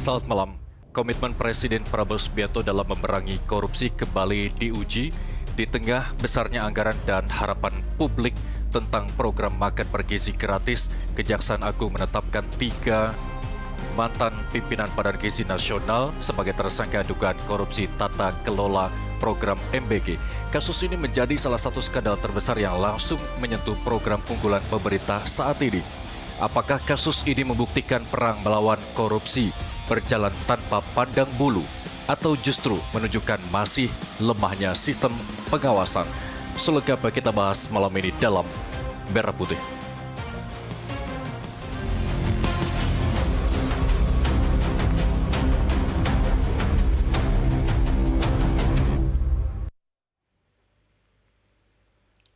Selamat malam. Komitmen Presiden Prabowo Subianto dalam memerangi korupsi kembali diuji di tengah besarnya anggaran dan harapan publik tentang program makan bergizi gratis. Kejaksaan Agung menetapkan 3 mantan pimpinan Badan Gizi Nasional sebagai tersangka dugaan korupsi tata kelola program MBG. Kasus ini menjadi salah satu skandal terbesar yang langsung menyentuh program unggulan pemerintah saat ini. Apakah kasus ini membuktikan perang melawan korupsi berjalan tanpa pandang bulu atau justru menunjukkan masih lemahnya sistem pengawasan? Selengkapnya kita bahas malam ini dalam Merah Putih.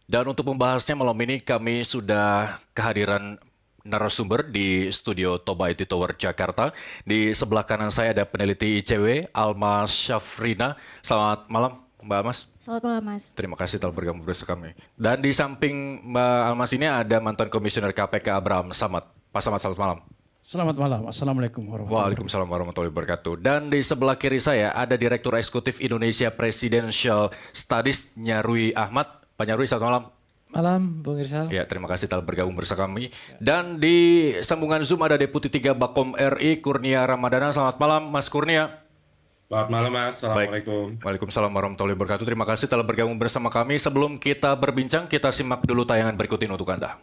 Dan untuk membahasnya malam ini kami sudah kehadiran narasumber di studio Toba IT Tower Jakarta. Di sebelah kanan saya ada peneliti ICW Almas Syafrina. Selamat malam Mbak Almas. Selamat malam Mas. Terima kasih telah bergabung bersama kami. Dan di samping Mbak Almas ini ada mantan Komisioner KPK Abraham Samad. Pak Samad, selamat malam. Selamat malam. Assalamualaikum warahmatullahi wabarakatuh. Waalaikumsalam warahmatullahi wabarakatuh. Dan di sebelah kiri saya ada Direktur Eksekutif Indonesia Presidential Studies Nyarwi Ahmad. Pak Nyarwi, selamat malam. Malam, Bung Irsal. Ya, terima kasih telah bergabung bersama kami. Dan di sambungan Zoom ada Deputi 3 Bakom RI Kurnia Ramadana. Selamat malam, Mas Kurnia. Selamat malam, Mas. Assalamualaikum. Waalaikumsalam warahmatullahi wabarakatuh. Terima kasih telah bergabung bersama kami. Sebelum kita berbincang, kita simak dulu tayangan berikut ini untuk Anda.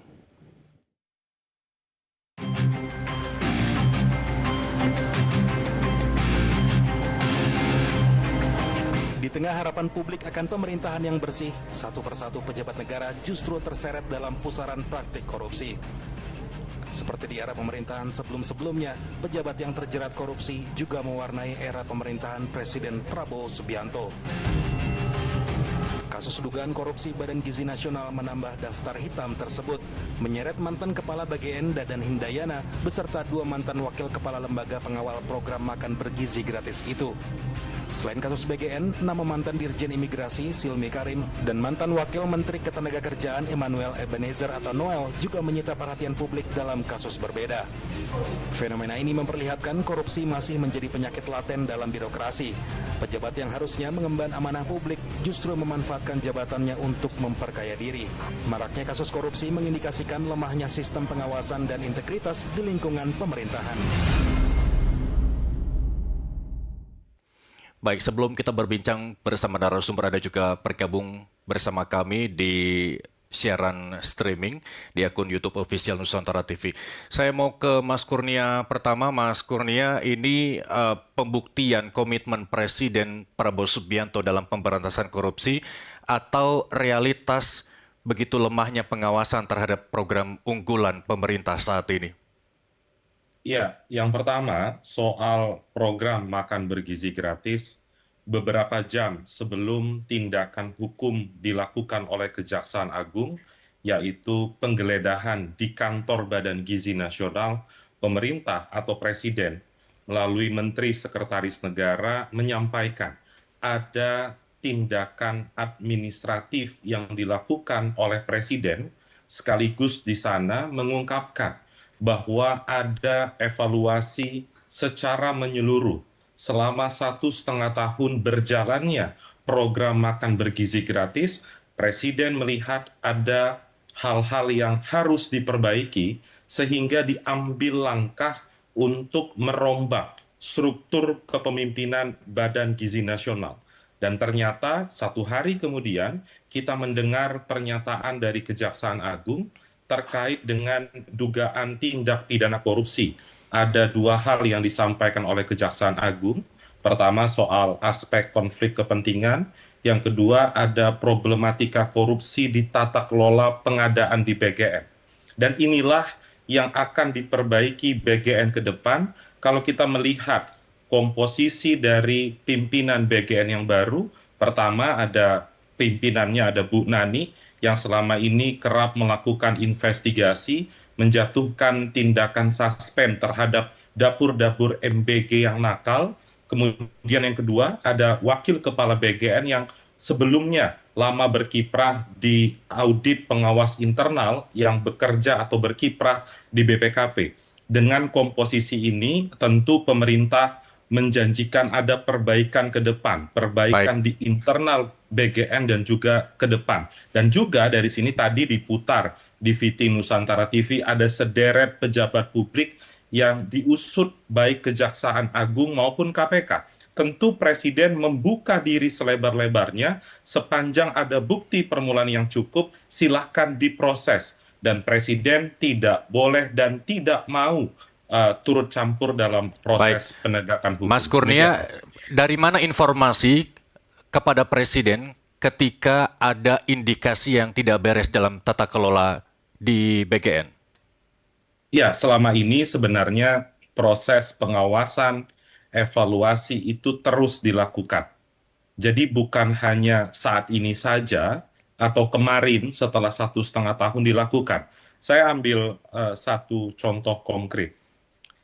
Di tengah harapan publik akan pemerintahan yang bersih, satu persatu pejabat negara justru terseret dalam pusaran praktik korupsi. Seperti di era pemerintahan sebelum-sebelumnya, pejabat yang terjerat korupsi juga mewarnai era pemerintahan Presiden Prabowo Subianto. Kasus dugaan korupsi Badan Gizi Nasional menambah daftar hitam tersebut, menyeret mantan Kepala BGN Dadan Hindayana beserta 2 mantan Wakil Kepala Lembaga Pengawal Program Makan Bergizi Gratis itu. Selain kasus BGN, nama mantan Dirjen Imigrasi Silmi Karim dan mantan Wakil Menteri Ketenagakerjaan Emmanuel Ebenezer atau Noel juga menyita perhatian publik dalam kasus berbeda. Fenomena ini memperlihatkan korupsi masih menjadi penyakit laten dalam birokrasi. Pejabat yang harusnya mengemban amanah publik justru memanfaatkan jabatannya untuk memperkaya diri. Maraknya kasus korupsi mengindikasikan lemahnya sistem pengawasan dan integritas di lingkungan pemerintahan. Baik, sebelum kita berbincang bersama narasumber, Anda juga bergabung bersama kami di siaran streaming di akun YouTube Official Nusantara TV. Saya mau ke Mas Kurnia pertama. Mas Kurnia, ini pembuktian komitmen Presiden Prabowo Subianto dalam pemberantasan korupsi atau realitas begitu lemahnya pengawasan terhadap program unggulan pemerintah saat ini? Ya, yang pertama soal program makan bergizi gratis, beberapa jam sebelum tindakan hukum dilakukan oleh Kejaksaan Agung, yaitu penggeledahan di kantor Badan Gizi Nasional, pemerintah atau presiden melalui Menteri Sekretaris Negara menyampaikan ada tindakan administratif yang dilakukan oleh presiden, sekaligus di sana mengungkapkan bahwa ada evaluasi secara menyeluruh selama 1,5 tahun berjalannya program makan bergizi gratis. Presiden melihat ada hal-hal yang harus diperbaiki sehingga diambil langkah untuk merombak struktur kepemimpinan Badan Gizi Nasional. Dan ternyata 1 hari kemudian kita mendengar pernyataan dari Kejaksaan Agung terkait dengan dugaan tindak pidana korupsi. Ada 2 hal yang disampaikan oleh Kejaksaan Agung. Pertama, soal aspek konflik kepentingan. Yang kedua, ada problematika korupsi di tata kelola pengadaan di BGN. Dan inilah yang akan diperbaiki BGN ke depan. Kalau kita melihat komposisi dari pimpinan BGN yang baru, pertama ada pimpinannya, ada Bu Nani, yang selama ini kerap melakukan investigasi, menjatuhkan tindakan suspend terhadap dapur-dapur MBG yang nakal. Kemudian yang kedua, ada Wakil Kepala BGN yang sebelumnya lama berkiprah di audit pengawas internal yang bekerja atau berkiprah di BPKP. Dengan komposisi ini, tentu pemerintah menjanjikan ada perbaikan ke depan, perbaikan di internal BGN dan juga ke depan. Dan juga dari sini tadi diputar di VT Nusantara TV ada sederet pejabat publik yang diusut baik Kejaksaan Agung maupun KPK. Tentu Presiden membuka diri selebar-lebarnya, sepanjang ada bukti permulaan yang cukup, silahkan diproses. Dan Presiden tidak boleh dan tidak mau turut campur dalam proses penegakan hukum. Mas Kurnia, dari mana informasi kepada Presiden ketika ada indikasi yang tidak beres dalam tata kelola di BGN? Ya, selama ini sebenarnya proses pengawasan, evaluasi itu terus dilakukan. Jadi bukan hanya saat ini saja atau kemarin setelah 1,5 tahun dilakukan. Saya ambil satu contoh konkret.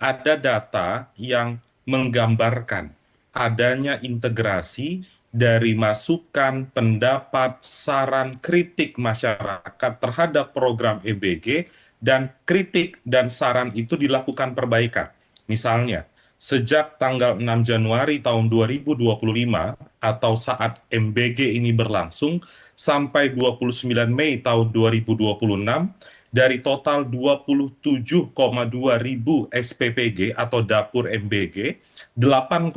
Ada data yang menggambarkan adanya integrasi dari masukan, pendapat, saran, kritik masyarakat terhadap program MBG, dan kritik dan saran itu dilakukan perbaikan. Misalnya, sejak tanggal 6 Januari tahun 2025 atau saat MBG ini berlangsung sampai 29 Mei tahun 2026, dari total 27,2 ribu SPPG atau dapur MBG, 8,1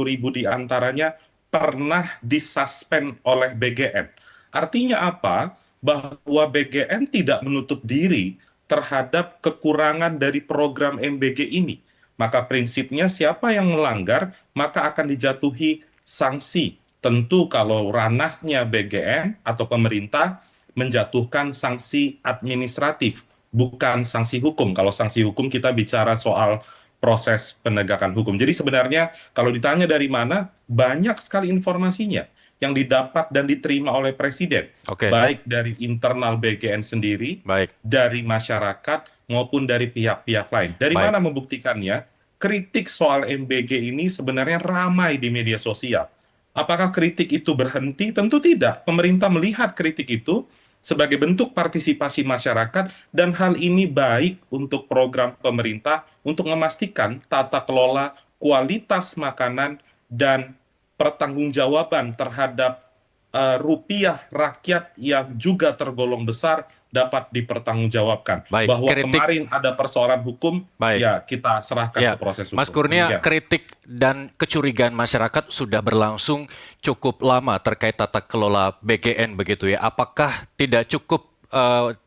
ribu diantaranya pernah disuspend oleh BGN. Artinya apa? Bahwa BGN tidak menutup diri terhadap kekurangan dari program MBG ini. Maka prinsipnya siapa yang melanggar, maka akan dijatuhi sanksi. Tentu kalau ranahnya BGN atau pemerintah menjatuhkan sanksi administratif, bukan sanksi hukum. Kalau sanksi hukum kita bicara soal proses penegakan hukum. Jadi sebenarnya kalau ditanya dari mana, banyak sekali informasinya yang didapat dan diterima oleh Presiden. Baik dari internal BGN sendiri, dari masyarakat, maupun dari pihak-pihak lain. Dari mana membuktikannya? Kritik soal MBG ini sebenarnya ramai di media sosial. Apakah kritik itu berhenti? Tentu tidak. Pemerintah melihat kritik itu sebagai bentuk partisipasi masyarakat, dan hal ini baik untuk program pemerintah untuk memastikan tata kelola kualitas makanan dan pertanggungjawaban terhadap rupiah rakyat yang juga tergolong besar dapat dipertanggungjawabkan. Bahwa kemarin ada persoalan hukum, ya kita serahkan ke proses hukum. Mas Kurnia, kritik dan kecurigaan masyarakat sudah berlangsung cukup lama terkait tata kelola BGN begitu ya. Apakah tidak cukup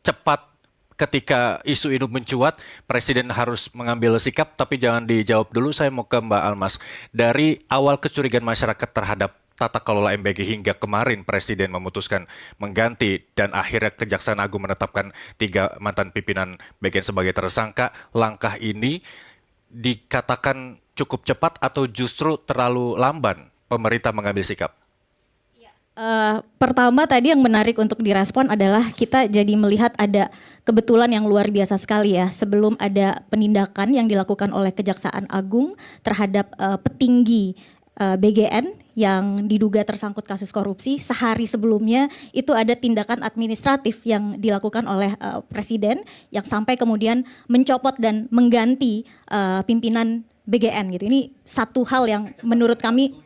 cepat ketika isu ini mencuat, Presiden harus mengambil sikap? Tapi jangan dijawab dulu, saya mau ke Mbak Almas. Dari awal kecurigaan masyarakat terhadap tata kelola MBG hingga kemarin Presiden memutuskan mengganti dan akhirnya Kejaksaan Agung menetapkan 3 mantan pimpinan BGN sebagai tersangka, langkah ini dikatakan cukup cepat atau justru terlalu lamban pemerintah mengambil sikap? Pertama tadi yang menarik untuk direspon adalah kita jadi melihat ada kebetulan yang luar biasa sekali ya. Sebelum ada penindakan yang dilakukan oleh Kejaksaan Agung terhadap petinggi BGN yang diduga tersangkut kasus korupsi, sehari sebelumnya itu ada tindakan administratif yang dilakukan oleh Presiden yang sampai kemudian mencopot dan mengganti pimpinan BGN gitu. Ini satu hal yang menurut kami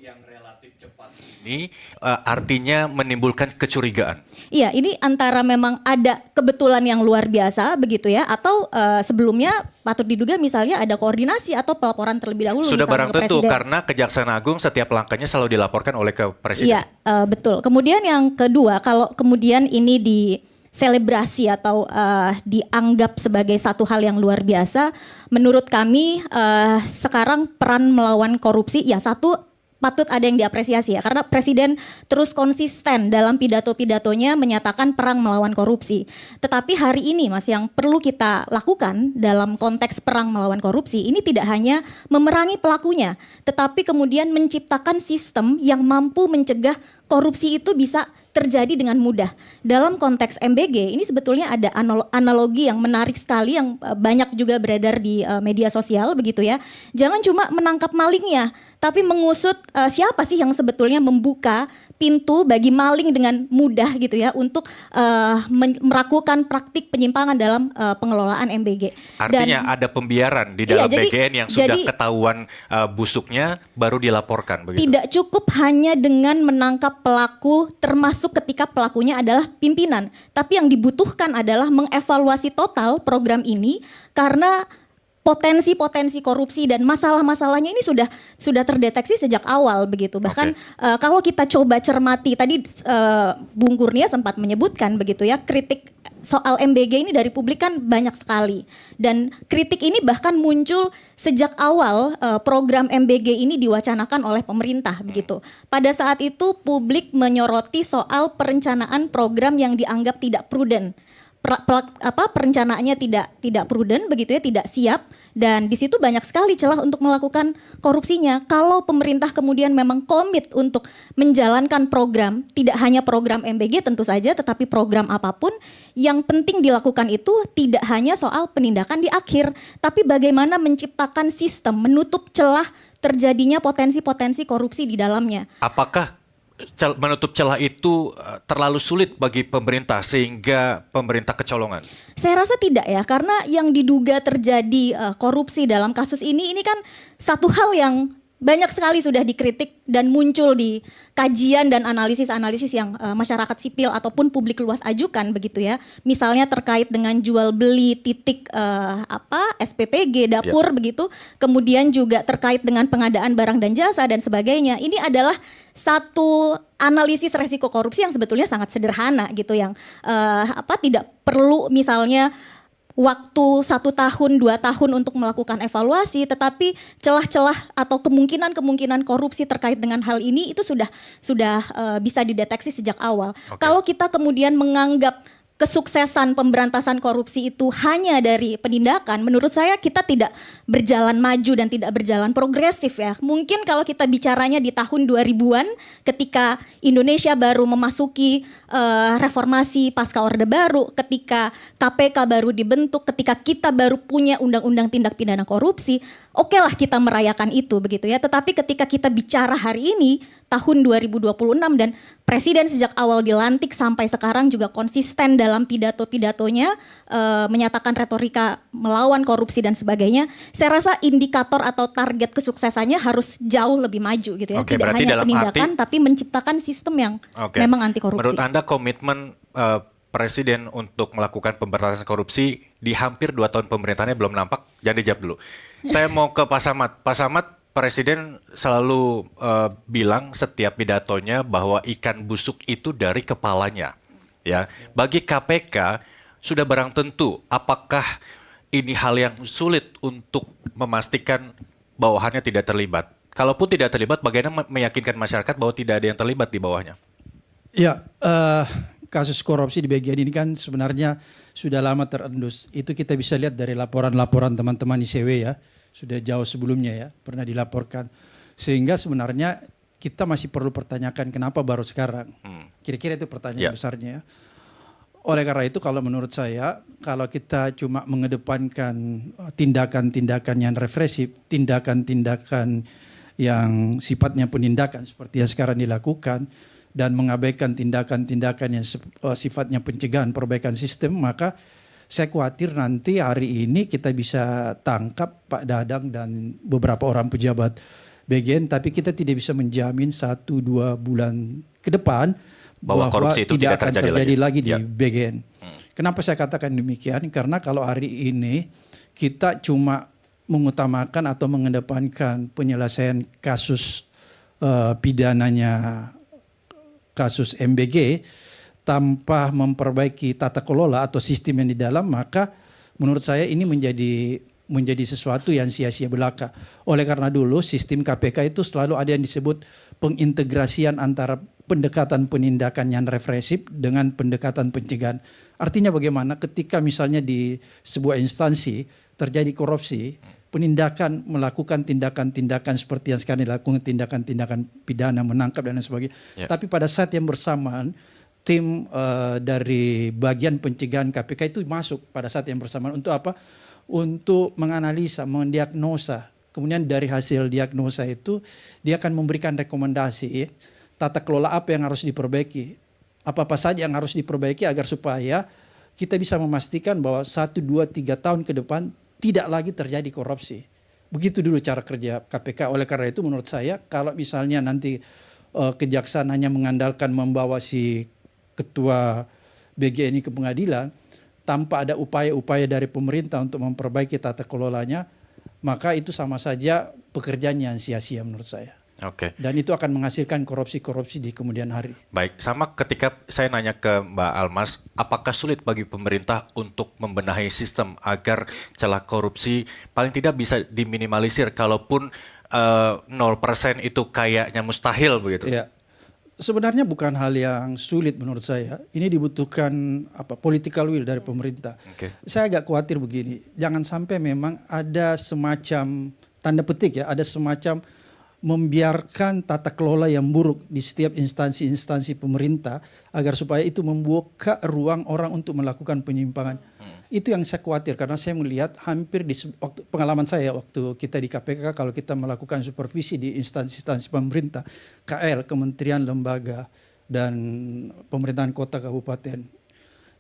ini artinya menimbulkan kecurigaan. Iya, ini antara memang ada kebetulan yang luar biasa begitu ya, atau sebelumnya patut diduga misalnya ada koordinasi atau pelaporan terlebih dahulu. Sudah barang tentu Presiden. Karena Kejaksaan Agung setiap langkahnya selalu dilaporkan oleh ke Presiden. Iya, betul. Kemudian yang kedua, kalau kemudian ini diselebrasi atau dianggap sebagai satu hal yang luar biasa, menurut kami sekarang peran melawan korupsi, ya satu patut ada yang diapresiasi ya, karena Presiden terus konsisten dalam pidato-pidatonya menyatakan perang melawan korupsi. Tetapi hari ini Mas, yang perlu kita lakukan dalam konteks perang melawan korupsi ini tidak hanya memerangi pelakunya, tetapi kemudian menciptakan sistem yang mampu mencegah korupsi itu bisa terjadi dengan mudah. Dalam konteks MBG ini sebetulnya ada analogi yang menarik sekali yang banyak juga beredar di media sosial begitu ya. Jangan cuma menangkap malingnya, tapi mengusut siapa sih yang sebetulnya membuka pintu bagi maling dengan mudah gitu ya untuk melakukan praktik penyimpangan dalam pengelolaan MBG. Artinya ada pembiaran di dalam BGN yang sudah ketahuan busuknya baru dilaporkan begitu. Tidak cukup hanya dengan menangkap pelaku termasuk ketika pelakunya adalah pimpinan, tapi yang dibutuhkan adalah mengevaluasi total program ini karena potensi-potensi korupsi dan masalah-masalahnya ini sudah terdeteksi sejak awal begitu. Bahkan kalau kita coba cermati tadi Bung Kurnia sempat menyebutkan begitu ya, kritik soal MBG ini dari publik kan banyak sekali. Dan kritik ini bahkan muncul sejak awal program MBG ini diwacanakan oleh pemerintah begitu. Pada saat itu publik menyoroti soal perencanaan program yang dianggap tidak prudent. Perencanaannya tidak prudent begitu ya, tidak siap, dan di situ banyak sekali celah untuk melakukan korupsinya. Kalau pemerintah kemudian memang komit untuk menjalankan program, tidak hanya program MBG tentu saja, tetapi program apapun, yang penting dilakukan itu tidak hanya soal penindakan di akhir, tapi bagaimana menciptakan sistem menutup celah terjadinya potensi-potensi korupsi di dalamnya. Apakah menutup celah itu terlalu sulit bagi pemerintah sehingga pemerintah kecolongan? Saya rasa tidak ya, karena yang diduga terjadi korupsi dalam kasus ini kan satu hal yang banyak sekali sudah dikritik dan muncul di kajian dan analisis-analisis yang masyarakat sipil ataupun publik luas ajukan begitu ya. Misalnya terkait dengan jual beli titik SPPG dapur begitu, kemudian juga terkait dengan pengadaan barang dan jasa dan sebagainya. Ini adalah satu analisis resiko korupsi yang sebetulnya sangat sederhana gitu, yang tidak perlu misalnya waktu 1 tahun, 2 tahun untuk melakukan evaluasi, tetapi celah-celah atau kemungkinan-kemungkinan korupsi terkait dengan hal ini itu sudah bisa dideteksi sejak awal. Kalau kita kemudian menganggap kesuksesan pemberantasan korupsi itu hanya dari penindakan, menurut saya kita tidak berjalan maju dan tidak berjalan progresif ya. Mungkin kalau kita bicaranya di tahun 2000-an ketika Indonesia baru memasuki reformasi pasca Orde Baru, ketika KPK baru dibentuk, ketika kita baru punya undang-undang tindak pidana korupsi, okelah kita merayakan itu begitu ya. Tetapi ketika kita bicara hari ini tahun 2026 dan Presiden sejak awal dilantik sampai sekarang juga konsisten dalam pidato-pidatonya menyatakan retorika melawan korupsi dan sebagainya. Saya rasa indikator atau target kesuksesannya harus jauh lebih maju gitu ya. Tidak hanya penindakan tapi menciptakan sistem yang memang anti korupsi. Menurut Anda komitmen Presiden untuk melakukan pemberantasan korupsi di hampir 2 tahun pemerintahannya belum nampak? Jangan dijawab dulu. Saya mau ke Pak Samad. Pak Samad, Presiden selalu bilang setiap pidatonya bahwa ikan busuk itu dari kepalanya. Ya, bagi KPK sudah barang tentu. Apakah ini hal yang sulit untuk memastikan bawahannya tidak terlibat? Kalaupun tidak terlibat, bagaimana meyakinkan masyarakat bahwa tidak ada yang terlibat di bawahnya? Ya, kasus korupsi di BGN ini kan sebenarnya sudah lama terendus. Itu kita bisa lihat dari laporan-laporan teman-teman ICW ya. Sudah jauh sebelumnya ya, pernah dilaporkan. Sehingga sebenarnya kita masih perlu pertanyakan kenapa baru sekarang. Kira-kira itu pertanyaan besarnya ya. Oleh karena itu kalau menurut saya, kalau kita cuma mengedepankan tindakan-tindakan yang represif, tindakan-tindakan yang sifatnya penindakan seperti yang sekarang dilakukan, dan mengabaikan tindakan-tindakan yang sifatnya pencegahan perbaikan sistem, maka saya khawatir nanti hari ini kita bisa tangkap Pak Dadang dan beberapa orang pejabat BGN, tapi kita tidak bisa menjamin 1-2 bulan ke depan bahwa korupsi itu tidak akan terjadi lagi di BGN. Kenapa saya katakan demikian? Karena kalau hari ini kita cuma mengutamakan atau mengedepankan penyelesaian kasus pidananya kasus MBG tanpa memperbaiki tata kelola atau sistem yang di dalam, maka menurut saya ini menjadi sesuatu yang sia-sia belaka. Oleh karena dulu sistem KPK itu selalu ada yang disebut pengintegrasian antara pendekatan penindakan yang represif dengan pendekatan pencegahan. Artinya bagaimana ketika misalnya di sebuah instansi terjadi korupsi, penindakan melakukan tindakan-tindakan seperti yang sekarang dilakukan, tindakan-tindakan pidana, menangkap dan lain sebagainya. Tapi pada saat yang bersamaan tim dari bagian pencegahan KPK itu masuk pada saat yang bersamaan untuk apa? Untuk menganalisa, mendiagnosa Kemudian dari hasil diagnosa itu dia akan memberikan rekomendasi tata kelola apa yang harus diperbaiki. Apa-apa saja yang harus diperbaiki agar supaya kita bisa memastikan bahwa 1, 2, 3 tahun ke depan tidak lagi terjadi korupsi. Begitu dulu cara kerja KPK. Oleh karena itu menurut saya kalau misalnya nanti kejaksaan hanya mengandalkan membawa si ketua BGN ini ke pengadilan tanpa ada upaya-upaya dari pemerintah untuk memperbaiki tata kelolanya, maka itu sama saja pekerjaan yang sia-sia menurut saya. Oke. Dan itu akan menghasilkan korupsi-korupsi di kemudian hari. Baik, sama ketika saya nanya ke Mbak Almas, apakah sulit bagi pemerintah untuk membenahi sistem agar celah korupsi paling tidak bisa diminimalisir, kalaupun 0% itu kayaknya mustahil begitu? Ya, sebenarnya bukan hal yang sulit menurut saya. Ini dibutuhkan political will dari pemerintah. Oke. Saya agak khawatir begini, jangan sampai memang ada semacam tanda petik ya, ada semacam membiarkan tata kelola yang buruk di setiap instansi-instansi pemerintah agar supaya itu membuka ruang orang untuk melakukan penyimpangan. Itu yang saya khawatir karena saya melihat hampir di waktu pengalaman saya waktu kita di KPK, kalau kita melakukan supervisi di instansi-instansi pemerintah, KL, kementerian, lembaga, dan pemerintahan kota kabupaten,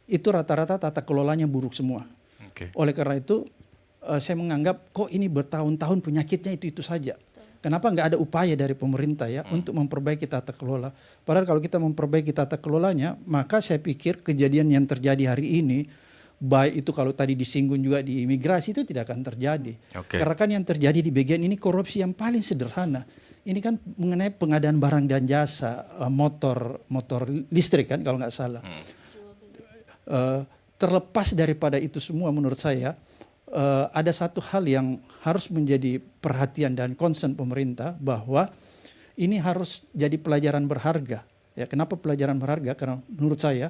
itu rata-rata tata kelolanya buruk semua. Oke. Oleh karena itu saya menganggap kok ini bertahun-tahun penyakitnya itu saja. Kenapa nggak ada upaya dari pemerintah ya untuk memperbaiki tata kelola? Padahal kalau kita memperbaiki tata kelolanya, maka saya pikir kejadian yang terjadi hari ini, baik itu kalau tadi disinggung juga di imigrasi, itu tidak akan terjadi. Oke. Karena kan yang terjadi di bagian ini korupsi yang paling sederhana. Ini kan mengenai pengadaan barang dan jasa, motor listrik kan kalau nggak salah. Terlepas daripada itu semua menurut saya, ada satu hal yang harus menjadi perhatian dan concern pemerintah, bahwa ini harus jadi pelajaran berharga. Ya, kenapa pelajaran berharga? Karena menurut saya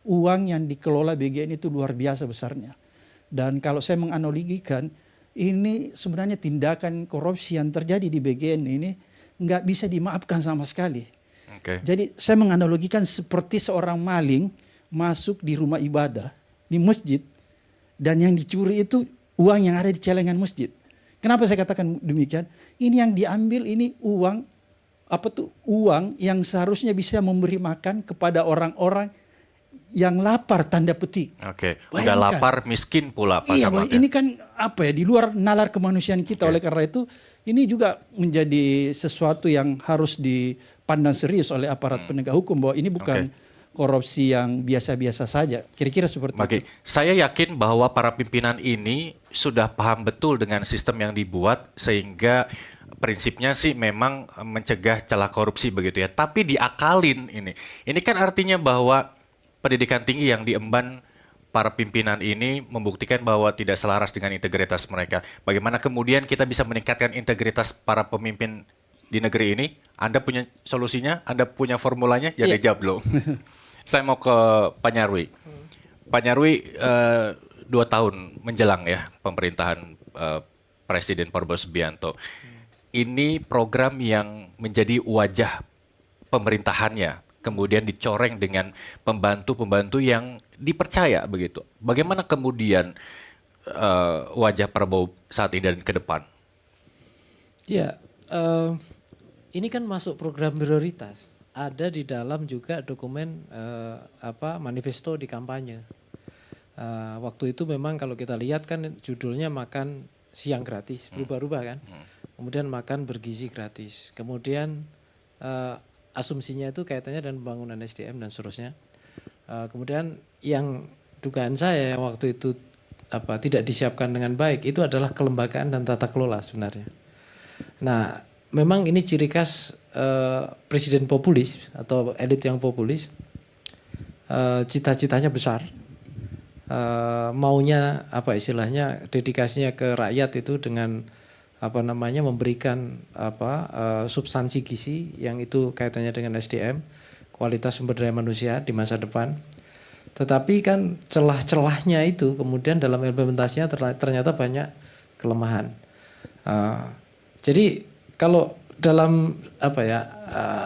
uang yang dikelola BGN itu luar biasa besarnya. Dan kalau saya menganalogikan, ini sebenarnya tindakan korupsi yang terjadi di BGN ini nggak bisa dimaafkan sama sekali. Oke. Jadi saya menganalogikan seperti seorang maling masuk di rumah ibadah, di masjid, dan yang dicuri itu uang yang ada di celengan masjid. Kenapa saya katakan demikian? Ini yang diambil ini uang yang seharusnya bisa memberi makan kepada orang-orang yang lapar, tanda petik. Oke. Udah Bayangkan. lapar miskin pula Pak Iya, Samad. ini kan di luar nalar kemanusiaan kita. Oleh karena itu ini juga menjadi sesuatu yang harus dipandang serius oleh aparat penegak hukum, bahwa ini bukan korupsi yang biasa-biasa saja. Kira-kira seperti Oke, itu. saya yakin bahwa para pimpinan ini sudah paham betul dengan sistem yang dibuat, sehingga prinsipnya sih memang mencegah celah korupsi begitu ya. Tapi diakalin ini. Ini kan artinya bahwa pendidikan tinggi yang diemban para pimpinan ini membuktikan bahwa tidak selaras dengan integritas mereka. Bagaimana kemudian kita bisa meningkatkan integritas para pemimpin di negeri ini? Anda punya solusinya? Anda punya formulanya? Ya dijawab dulu. Saya mau ke Pak Nyarwi. Pak Nyarwi, 2 tahun menjelang ya pemerintahan Presiden Prabowo Subianto. Ini program yang menjadi wajah pemerintahannya, kemudian dicoreng dengan pembantu-pembantu yang dipercaya begitu. Bagaimana kemudian wajah Prabowo saat ini dan ke depan? Ya, ini kan masuk program prioritas. Ada di dalam juga dokumen manifesto di kampanye. Waktu itu memang kalau kita lihat kan judulnya makan siang gratis, berubah-ubah kan. Kemudian makan bergizi gratis. Kemudian asumsinya itu kaitannya dengan pembangunan SDM dan seterusnya. Kemudian yang dugaan saya waktu itu tidak disiapkan dengan baik itu adalah kelembagaan dan tata kelola sebenarnya. Nah, memang ini ciri khas presiden populis atau elit yang populis, cita-citanya besar, maunya istilahnya dedikasinya ke rakyat itu dengan memberikan substansi gizi yang itu kaitannya dengan SDM, kualitas sumber daya manusia di masa depan. Tetapi kan celah-celahnya itu kemudian dalam implementasinya ternyata banyak kelemahan. Jadi kalau dalam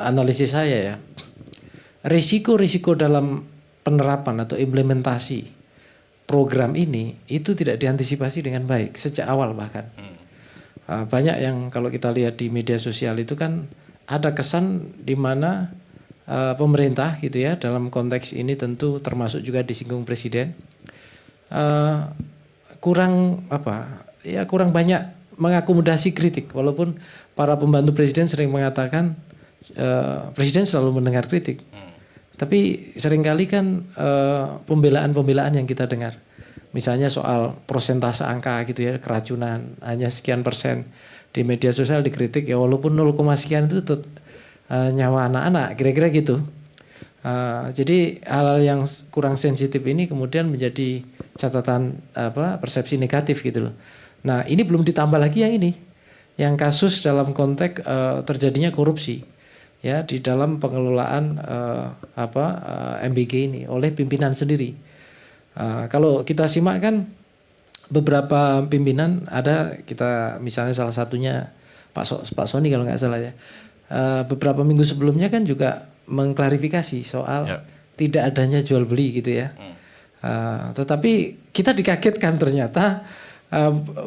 analisis saya ya, risiko-risiko dalam penerapan atau implementasi program ini itu tidak diantisipasi dengan baik sejak awal bahkan. banyak yang kalau kita lihat di media sosial itu kan ada kesan di mana pemerintah gitu ya, dalam konteks ini tentu termasuk juga disinggung presiden, kurang banyak mengakomodasi kritik, walaupun para pembantu presiden sering mengatakan presiden selalu mendengar kritik, tapi seringkali kan pembelaan yang kita dengar, misalnya soal persentase angka gitu ya, keracunan hanya sekian persen, di media sosial dikritik ya walaupun 0, sekian itu nyawa anak-anak, kira-kira gitu. Jadi hal-hal yang kurang sensitif ini kemudian menjadi catatan persepsi negatif gitu loh. Nah ini belum ditambah lagi yang kasus dalam konteks terjadinya korupsi ya di dalam pengelolaan MBG ini oleh pimpinan sendiri. Kalau kita simak kan beberapa pimpinan ada, kita misalnya salah satunya Pak Soni kalau nggak salah ya, beberapa minggu sebelumnya kan juga mengklarifikasi soal tidak adanya jual beli gitu ya. Tetapi kita dikagetkan ternyata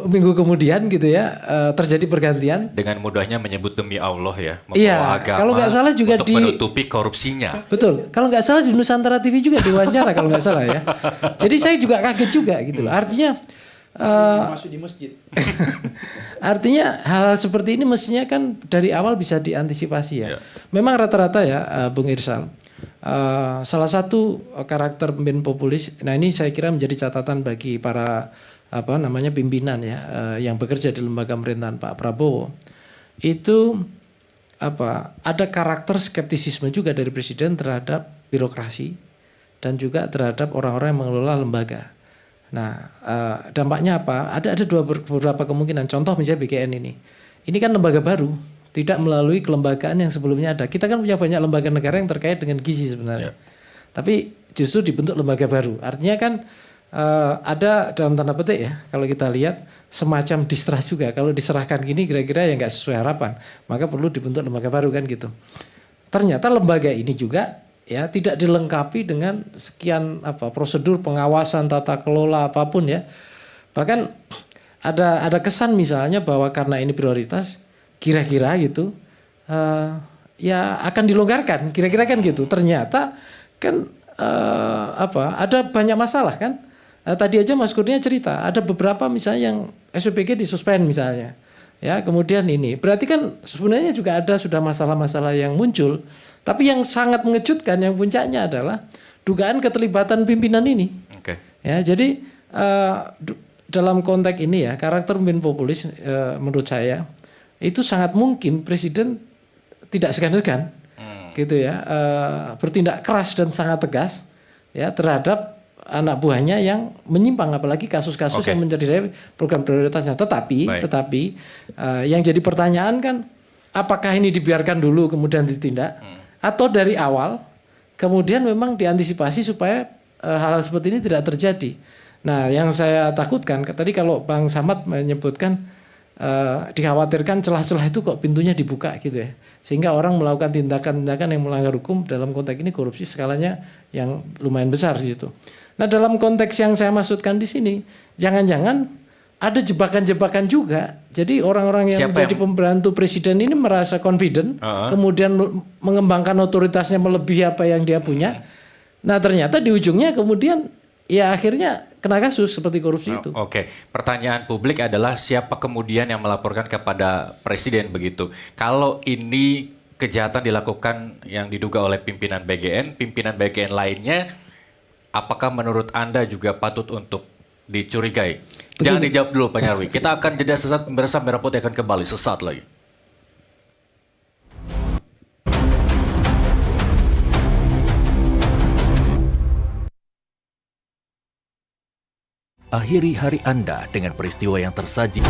minggu kemudian gitu ya terjadi pergantian. Dengan mudahnya menyebut demi Allah ya, membawa agama kalau nggak salah juga untuk menutupi korupsinya. Betul. Kalau nggak salah di Nusantara TV juga diwawancara kalau nggak salah ya. Jadi saya juga kaget juga gitu loh. Artinya masuk di masjid. Artinya hal seperti ini mestinya kan dari awal bisa diantisipasi ya. Memang rata-rata ya Bung Irsal, salah satu karakter pemimpin populis. Nah ini saya kira menjadi catatan bagi para pimpinan ya yang bekerja di lembaga pemerintahan Pak Prabowo. Itu ada karakter skeptisisme juga dari presiden terhadap birokrasi dan juga terhadap orang-orang yang mengelola lembaga. Nah, dampaknya apa? Ada beberapa kemungkinan. Contoh misalnya BKN ini. Ini kan lembaga baru, tidak melalui kelembagaan yang sebelumnya ada. Kita kan punya banyak lembaga negara yang terkait dengan gizi sebenarnya. Tapi justru dibentuk lembaga baru. Artinya kan ada dalam tanda petik ya, kalau kita lihat semacam distrust juga. Kalau diserahkan gini kira-kira ya nggak sesuai harapan, maka perlu dibentuk lembaga baru kan gitu. Ternyata lembaga ini juga ya tidak dilengkapi dengan sekian prosedur pengawasan, tata kelola apapun ya. Bahkan ada kesan misalnya bahwa karena ini prioritas kira-kira gitu ya akan dilonggarkan, kira-kira kan gitu. Ternyata kan ada banyak masalah kan. Tadi aja Mas Kurnia cerita ada beberapa misalnya yang SPPG disuspend misalnya. Ya, kemudian ini berarti kan sebenarnya juga ada sudah masalah-masalah yang muncul. Tapi yang sangat mengejutkan yang puncaknya adalah dugaan keterlibatan pimpinan ini. Ya, jadi dalam konteks ini ya karakter pemimpin populis menurut saya itu sangat mungkin presiden tidak segan-segan gitu ya bertindak keras dan sangat tegas ya terhadap anak buahnya yang menyimpang, apalagi kasus-kasus yang menjadi program prioritasnya. Tetapi yang jadi pertanyaan kan apakah ini dibiarkan dulu kemudian ditindak atau dari awal kemudian memang diantisipasi supaya hal-hal seperti ini tidak terjadi. Nah, yang saya takutkan tadi kalau Bang Samad menyebutkan dikhawatirkan celah-celah itu kok pintunya dibuka gitu ya. Sehingga orang melakukan tindakan-tindakan yang melanggar hukum, dalam konteks ini korupsi skalanya yang lumayan besar di situ. Nah, dalam konteks yang saya maksudkan di sini, jangan-jangan ada jebakan-jebakan juga. Jadi orang-orang yang jadi pembantu presiden ini merasa confident, kemudian mengembangkan otoritasnya melebihi apa yang dia punya. Nah, ternyata di ujungnya kemudian ya akhirnya kena kasus seperti korupsi itu. Pertanyaan publik adalah siapa kemudian yang melaporkan kepada presiden begitu. Kalau ini kejahatan dilakukan yang diduga oleh pimpinan BGN lainnya, apakah menurut Anda juga patut untuk dicurigai? Jangan dijawab dulu Pak Nyarwi. Kita akan jeda sesaat, bersama Merah Putih akan kembali sesaat lagi. Akhiri hari Anda dengan peristiwa yang tersaji.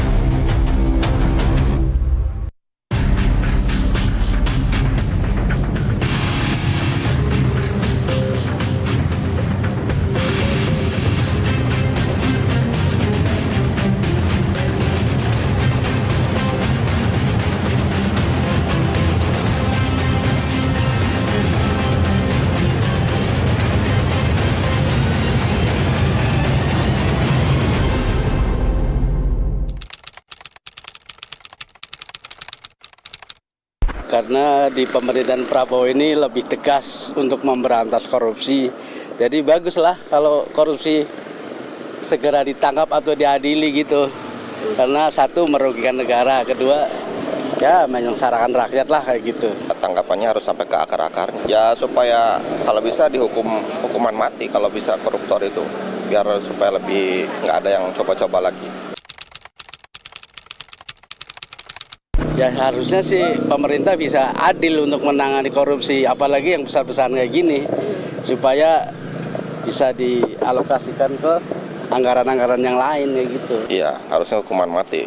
karena di pemerintahan Prabowo ini lebih tegas untuk memberantas korupsi. Jadi baguslah kalau korupsi segera ditangkap atau diadili gitu. Karena satu merugikan negara, kedua ya menyengsarakan rakyat lah kayak gitu. Tanggapannya harus sampai ke akar-akarnya. Ya supaya kalau bisa dihukum hukuman mati kalau bisa koruptor itu. Biar supaya lebih nggak ada yang coba-coba lagi. Ya harusnya sih pemerintah bisa adil untuk menangani korupsi, apalagi yang besar-besar kayak gini, supaya bisa dialokasikan ke anggaran-anggaran yang lain kayak gitu. Iya, harusnya hukuman mati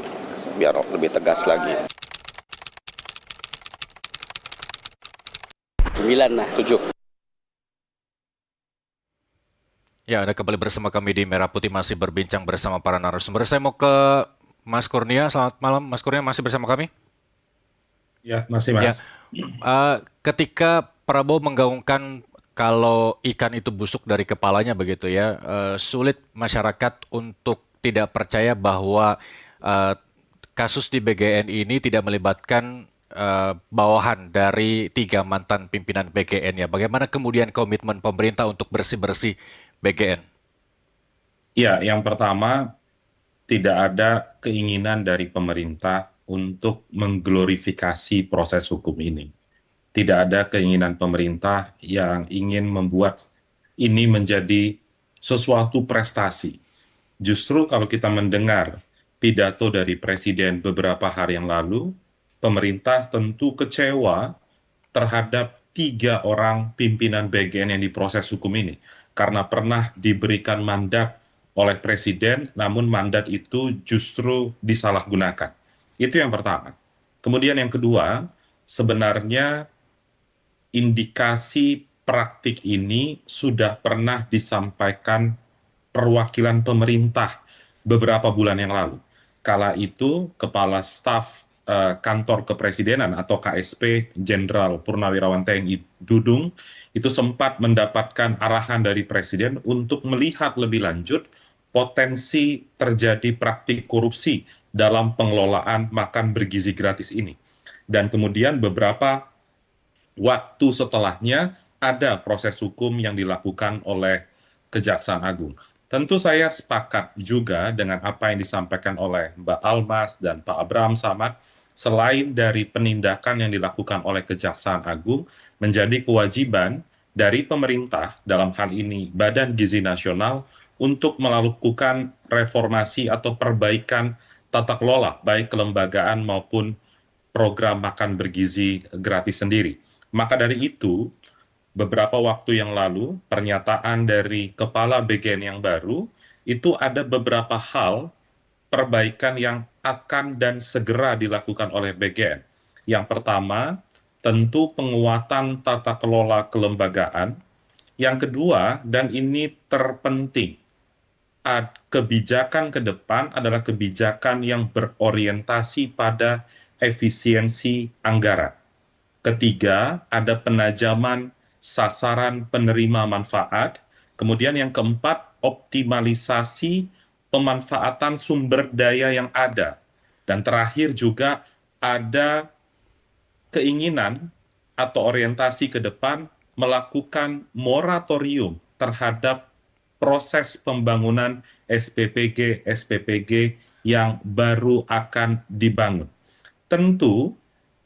biar lebih tegas lagi. 9 lah. 7. Ya, Anda kembali bersama kami di Merah Putih, masih berbincang bersama para narasumber. Saya mau ke Mas Kurnia. Selamat malam, Mas Kurnia, masih bersama kami? Ya, masih Mas. Ketika Prabowo menggaungkan kalau ikan itu busuk dari kepalanya begitu ya, sulit masyarakat untuk tidak percaya bahwa kasus di BGN ini tidak melibatkan bawahan dari 3 mantan pimpinan BGN ya. Bagaimana kemudian komitmen pemerintah untuk bersih-bersih BGN? Ya, yang pertama, tidak ada keinginan dari pemerintah untuk mengglorifikasi proses hukum ini. Tidak ada keinginan pemerintah yang ingin membuat ini menjadi sesuatu prestasi. Justru kalau kita mendengar pidato dari Presiden beberapa hari yang lalu, pemerintah tentu kecewa terhadap 3 orang pimpinan BGN yang diproses hukum ini. Karena pernah diberikan mandat oleh Presiden, namun mandat itu justru disalahgunakan. Itu yang pertama. Kemudian yang kedua, sebenarnya indikasi praktik ini sudah pernah disampaikan perwakilan pemerintah beberapa bulan yang lalu. Kala itu, Kepala Staf Kantor Kepresidenan atau KSP Jenderal Purnawirawan TNI Dudung itu sempat mendapatkan arahan dari Presiden untuk melihat lebih lanjut potensi terjadi praktik korupsi dalam pengelolaan makan bergizi gratis ini. Dan kemudian beberapa waktu setelahnya ada proses hukum yang dilakukan oleh Kejaksaan Agung. Tentu saya sepakat juga dengan apa yang disampaikan oleh Mbak Almas dan Pak Abraham Samad, selain dari penindakan yang dilakukan oleh Kejaksaan Agung, menjadi kewajiban dari pemerintah, dalam hal ini Badan Gizi Nasional, untuk melakukan reformasi atau perbaikan tata kelola, baik kelembagaan maupun program makan bergizi gratis sendiri. Maka dari itu, beberapa waktu yang lalu, pernyataan dari Kepala BGN yang baru, itu ada beberapa hal perbaikan yang akan dan segera dilakukan oleh BGN. Yang pertama, tentu penguatan tata kelola kelembagaan. Yang kedua, dan ini terpenting, kebijakan ke depan adalah kebijakan yang berorientasi pada efisiensi anggaran. Ketiga, ada penajaman sasaran penerima manfaat. Kemudian yang keempat, optimalisasi pemanfaatan sumber daya yang ada. Dan terakhir juga ada keinginan atau orientasi ke depan melakukan moratorium terhadap proses pembangunan SPPG yang baru akan dibangun. Tentu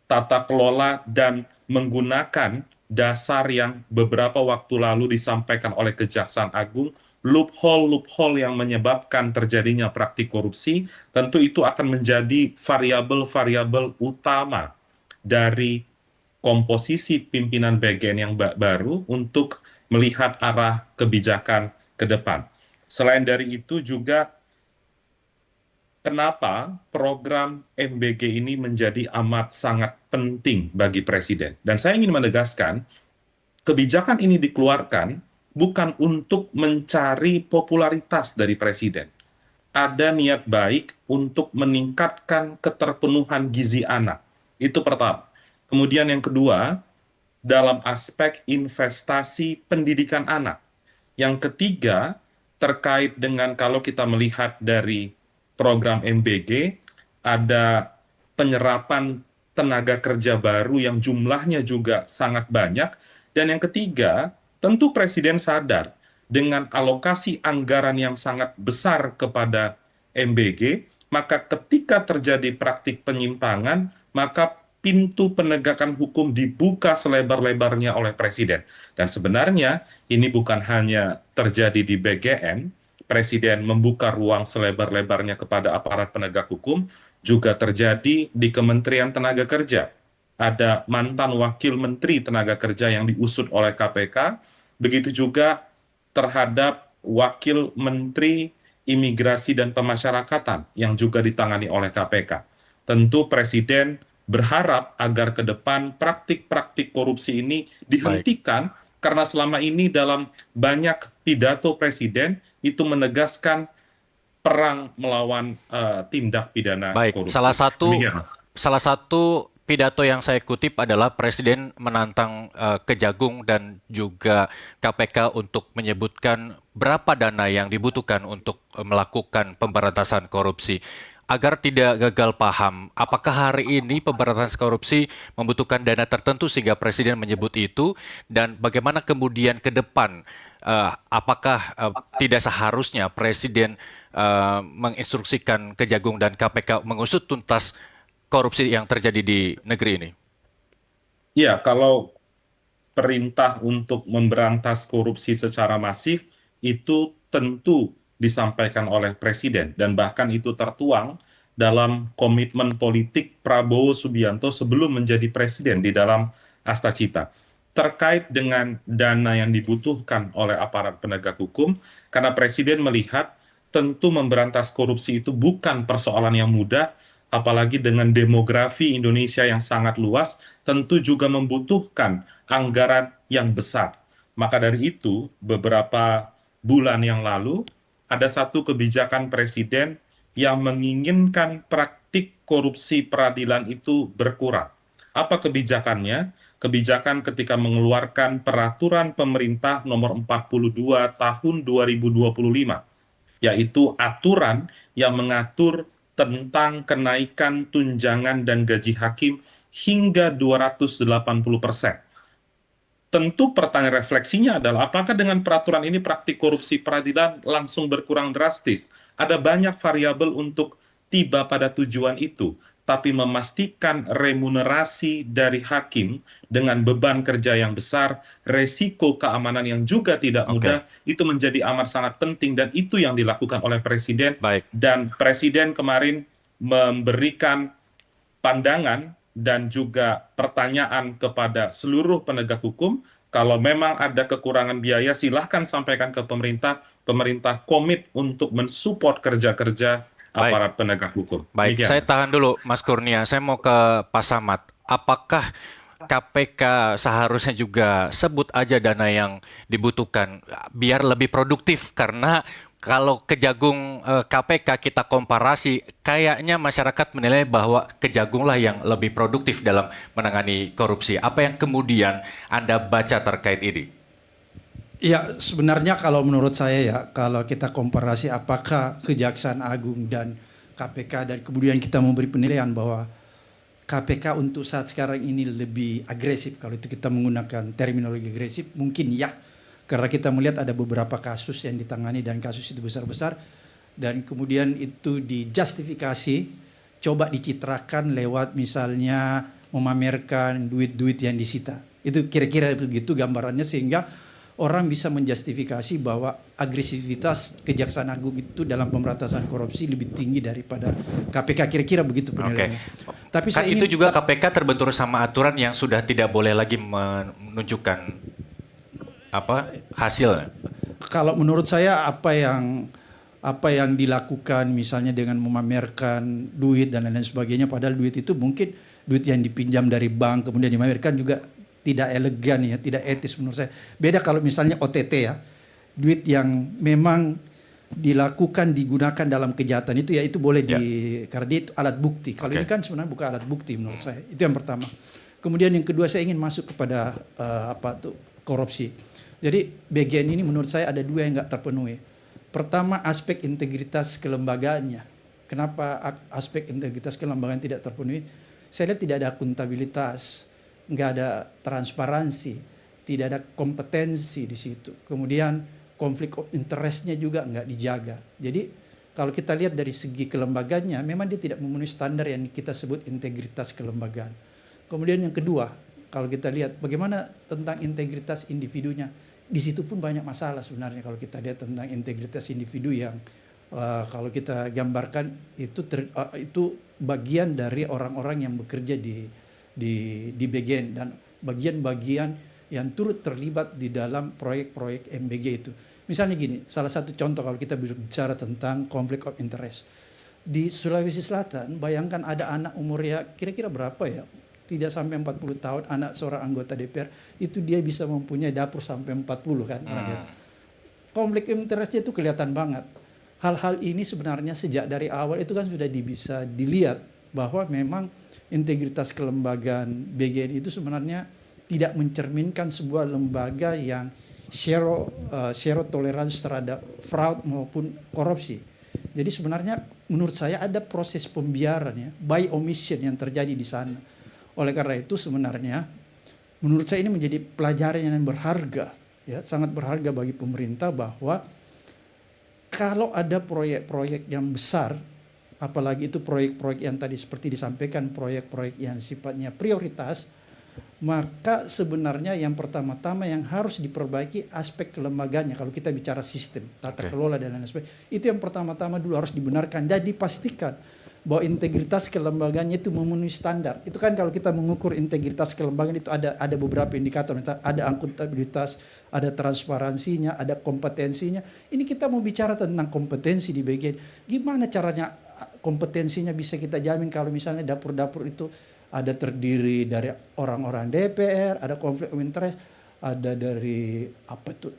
tata kelola dan menggunakan dasar yang beberapa waktu lalu disampaikan oleh Kejaksaan Agung, loophole yang menyebabkan terjadinya praktik korupsi, tentu itu akan menjadi variabel-variabel utama dari komposisi pimpinan BGN yang baru untuk melihat arah kebijakan ke depan. Selain dari itu juga, kenapa program MBG ini menjadi amat sangat penting bagi Presiden. Dan saya ingin menegaskan, kebijakan ini dikeluarkan bukan untuk mencari popularitas dari Presiden. Ada niat baik untuk meningkatkan keterpenuhan gizi anak. Itu pertama. Kemudian yang kedua, dalam aspek investasi pendidikan anak. Yang ketiga, terkait dengan kalau kita melihat dari program MBG, ada penyerapan tenaga kerja baru yang jumlahnya juga sangat banyak. Dan yang ketiga, tentu Presiden sadar dengan alokasi anggaran yang sangat besar kepada MBG, maka ketika terjadi praktik penyimpangan, maka pintu penegakan hukum dibuka selebar-lebarnya oleh Presiden. Dan sebenarnya ini bukan hanya terjadi di BGN, Presiden membuka ruang selebar-lebarnya kepada aparat penegak hukum, juga terjadi di Kementerian Tenaga Kerja. Ada mantan wakil menteri tenaga kerja yang diusut oleh KPK, begitu juga terhadap wakil menteri imigrasi dan pemasyarakatan yang juga ditangani oleh KPK. Tentu Presiden berharap agar ke depan praktik-praktik korupsi ini dihentikan, karena selama ini dalam banyak pidato Presiden itu menegaskan perang melawan tindak pidana Baik, korupsi. salah Demikian. satu pidato yang saya kutip adalah Presiden menantang Kejagung dan juga KPK untuk menyebutkan berapa dana yang dibutuhkan untuk melakukan pemberantasan korupsi. Agar tidak gagal paham, apakah hari ini pemberantasan korupsi membutuhkan dana tertentu sehingga Presiden menyebut itu, dan bagaimana kemudian ke depan, apakah tidak seharusnya Presiden menginstruksikan Kejagung dan KPK mengusut tuntas korupsi yang terjadi di negeri ini? Ya, kalau perintah untuk memberantas korupsi secara masif itu tentu disampaikan oleh Presiden, dan bahkan itu tertuang dalam komitmen politik Prabowo Subianto sebelum menjadi Presiden di dalam Astacita. Terkait dengan dana yang dibutuhkan oleh aparat penegak hukum, karena Presiden melihat tentu memberantas korupsi itu bukan persoalan yang mudah, apalagi dengan demografi Indonesia yang sangat luas, tentu juga membutuhkan anggaran yang besar. Maka dari itu, beberapa bulan yang lalu, ada satu kebijakan Presiden yang menginginkan praktik korupsi peradilan itu berkurang. Apa kebijakannya? Kebijakan ketika mengeluarkan peraturan pemerintah nomor 42 tahun 2025, yaitu aturan yang mengatur tentang kenaikan tunjangan dan gaji hakim hingga 280%. Tentu pertanyaan refleksinya adalah apakah dengan peraturan ini praktik korupsi peradilan langsung berkurang drastis? Ada banyak variabel untuk tiba pada tujuan itu, tapi memastikan remunerasi dari hakim dengan beban kerja yang besar, resiko keamanan yang juga tidak mudah, itu menjadi amat sangat penting, dan itu yang dilakukan oleh Presiden. Baik. Dan Presiden kemarin memberikan pandangan dan juga pertanyaan kepada seluruh penegak hukum, kalau memang ada kekurangan biaya silahkan sampaikan ke pemerintah, pemerintah komit untuk mensupport kerja-kerja aparat penegak hukum. Baik, Demikian. saya tahan dulu Mas Kurnia, saya mau ke Pak Samad. Apakah KPK seharusnya juga sebut aja dana yang dibutuhkan biar lebih produktif, karena kalau Kejagung KPK kita komparasi, kayaknya masyarakat menilai bahwa Kejagunglah yang lebih produktif dalam menangani korupsi. Apa yang kemudian Anda baca terkait ini? Ya, sebenarnya kalau menurut saya ya, kalau kita komparasi apakah Kejaksaan Agung dan KPK, dan kemudian kita memberi penilaian bahwa KPK untuk saat sekarang ini lebih agresif, kalau itu kita menggunakan terminologi agresif, mungkin ya. Karena kita melihat ada beberapa kasus yang ditangani dan kasus itu besar-besar, dan kemudian itu dijustifikasi, coba dicitrakan lewat misalnya memamerkan duit-duit yang disita. Itu kira-kira begitu gambarannya, sehingga orang bisa menjustifikasi bahwa agresivitas Kejaksaan Agung itu dalam pemberantasan korupsi lebih tinggi daripada KPK, kira-kira begitu penilaiannya. Tapi Kan saya itu ingin juga KPK terbentur sama aturan yang sudah tidak boleh lagi menunjukkan hasil. Kalau menurut saya apa yang dilakukan misalnya dengan memamerkan duit dan lain-lain sebagainya, padahal duit itu mungkin duit yang dipinjam dari bank kemudian dimamerkan, juga tidak elegan ya, tidak etis menurut saya. Beda kalau misalnya OTT ya, duit yang memang dilakukan digunakan dalam kejahatan itu ya, itu boleh karena dia itu alat bukti. Kalau ini kan sebenarnya bukan alat bukti menurut saya. Itu yang pertama. Kemudian yang kedua, saya ingin masuk kepada korupsi. Jadi bagian ini menurut saya ada dua yang nggak terpenuhi. Pertama, aspek integritas kelembagaannya. Kenapa aspek integritas kelembagaan tidak terpenuhi? saya lihat tidak ada akuntabilitas, nggak ada transparansi, tidak ada kompetensi di situ. Kemudian konflik of interest-nya juga nggak dijaga. Jadi kalau kita lihat dari segi kelembagaannya, memang dia tidak memenuhi standar yang kita sebut integritas kelembagaan. Kemudian yang kedua, kalau kita lihat bagaimana tentang integritas individunya, di situ pun banyak masalah sebenarnya kalau kita lihat tentang integritas individu yang kalau kita gambarkan itu bagian dari orang-orang yang bekerja di BGN dan bagian-bagian yang turut terlibat di dalam proyek-proyek MBG itu. Misalnya gini, salah satu contoh kalau kita bicara tentang conflict of interest. Di Sulawesi Selatan, bayangkan ada anak umurnya kira-kira berapa ya? Tidak sampai 40 tahun, anak seorang anggota DPR, itu dia bisa mempunyai dapur sampai 40 kan. Konflik interestnya itu kelihatan banget. Hal-hal ini sebenarnya sejak dari awal itu kan sudah bisa dilihat bahwa memang integritas kelembagaan BGN itu sebenarnya tidak mencerminkan sebuah lembaga yang zero tolerance terhadap fraud maupun korupsi. Jadi sebenarnya menurut saya ada proses pembiaran ya, by omission yang terjadi di sana. Oleh karena itu sebenarnya menurut saya ini menjadi pelajaran yang berharga, ya, sangat berharga bagi pemerintah bahwa kalau ada proyek-proyek yang besar, apalagi itu proyek-proyek yang tadi seperti disampaikan, proyek-proyek yang sifatnya prioritas, maka sebenarnya yang pertama-tama yang harus diperbaiki aspek kelembagaannya. Kalau kita bicara sistem, tata kelola dan lain sebagainya, itu yang pertama-tama dulu harus dibenarkan dan dipastikan bahwa integritas kelembagaannya itu memenuhi standar. Itu kan kalau kita mengukur integritas kelembagaan itu ada beberapa indikator, ada akuntabilitas, ada transparansinya, ada kompetensinya. Ini kita mau bicara tentang kompetensi di bagian gimana caranya kompetensinya bisa kita jamin kalau misalnya dapur-dapur itu ada terdiri dari orang-orang DPR, ada konflik of interest, ada dari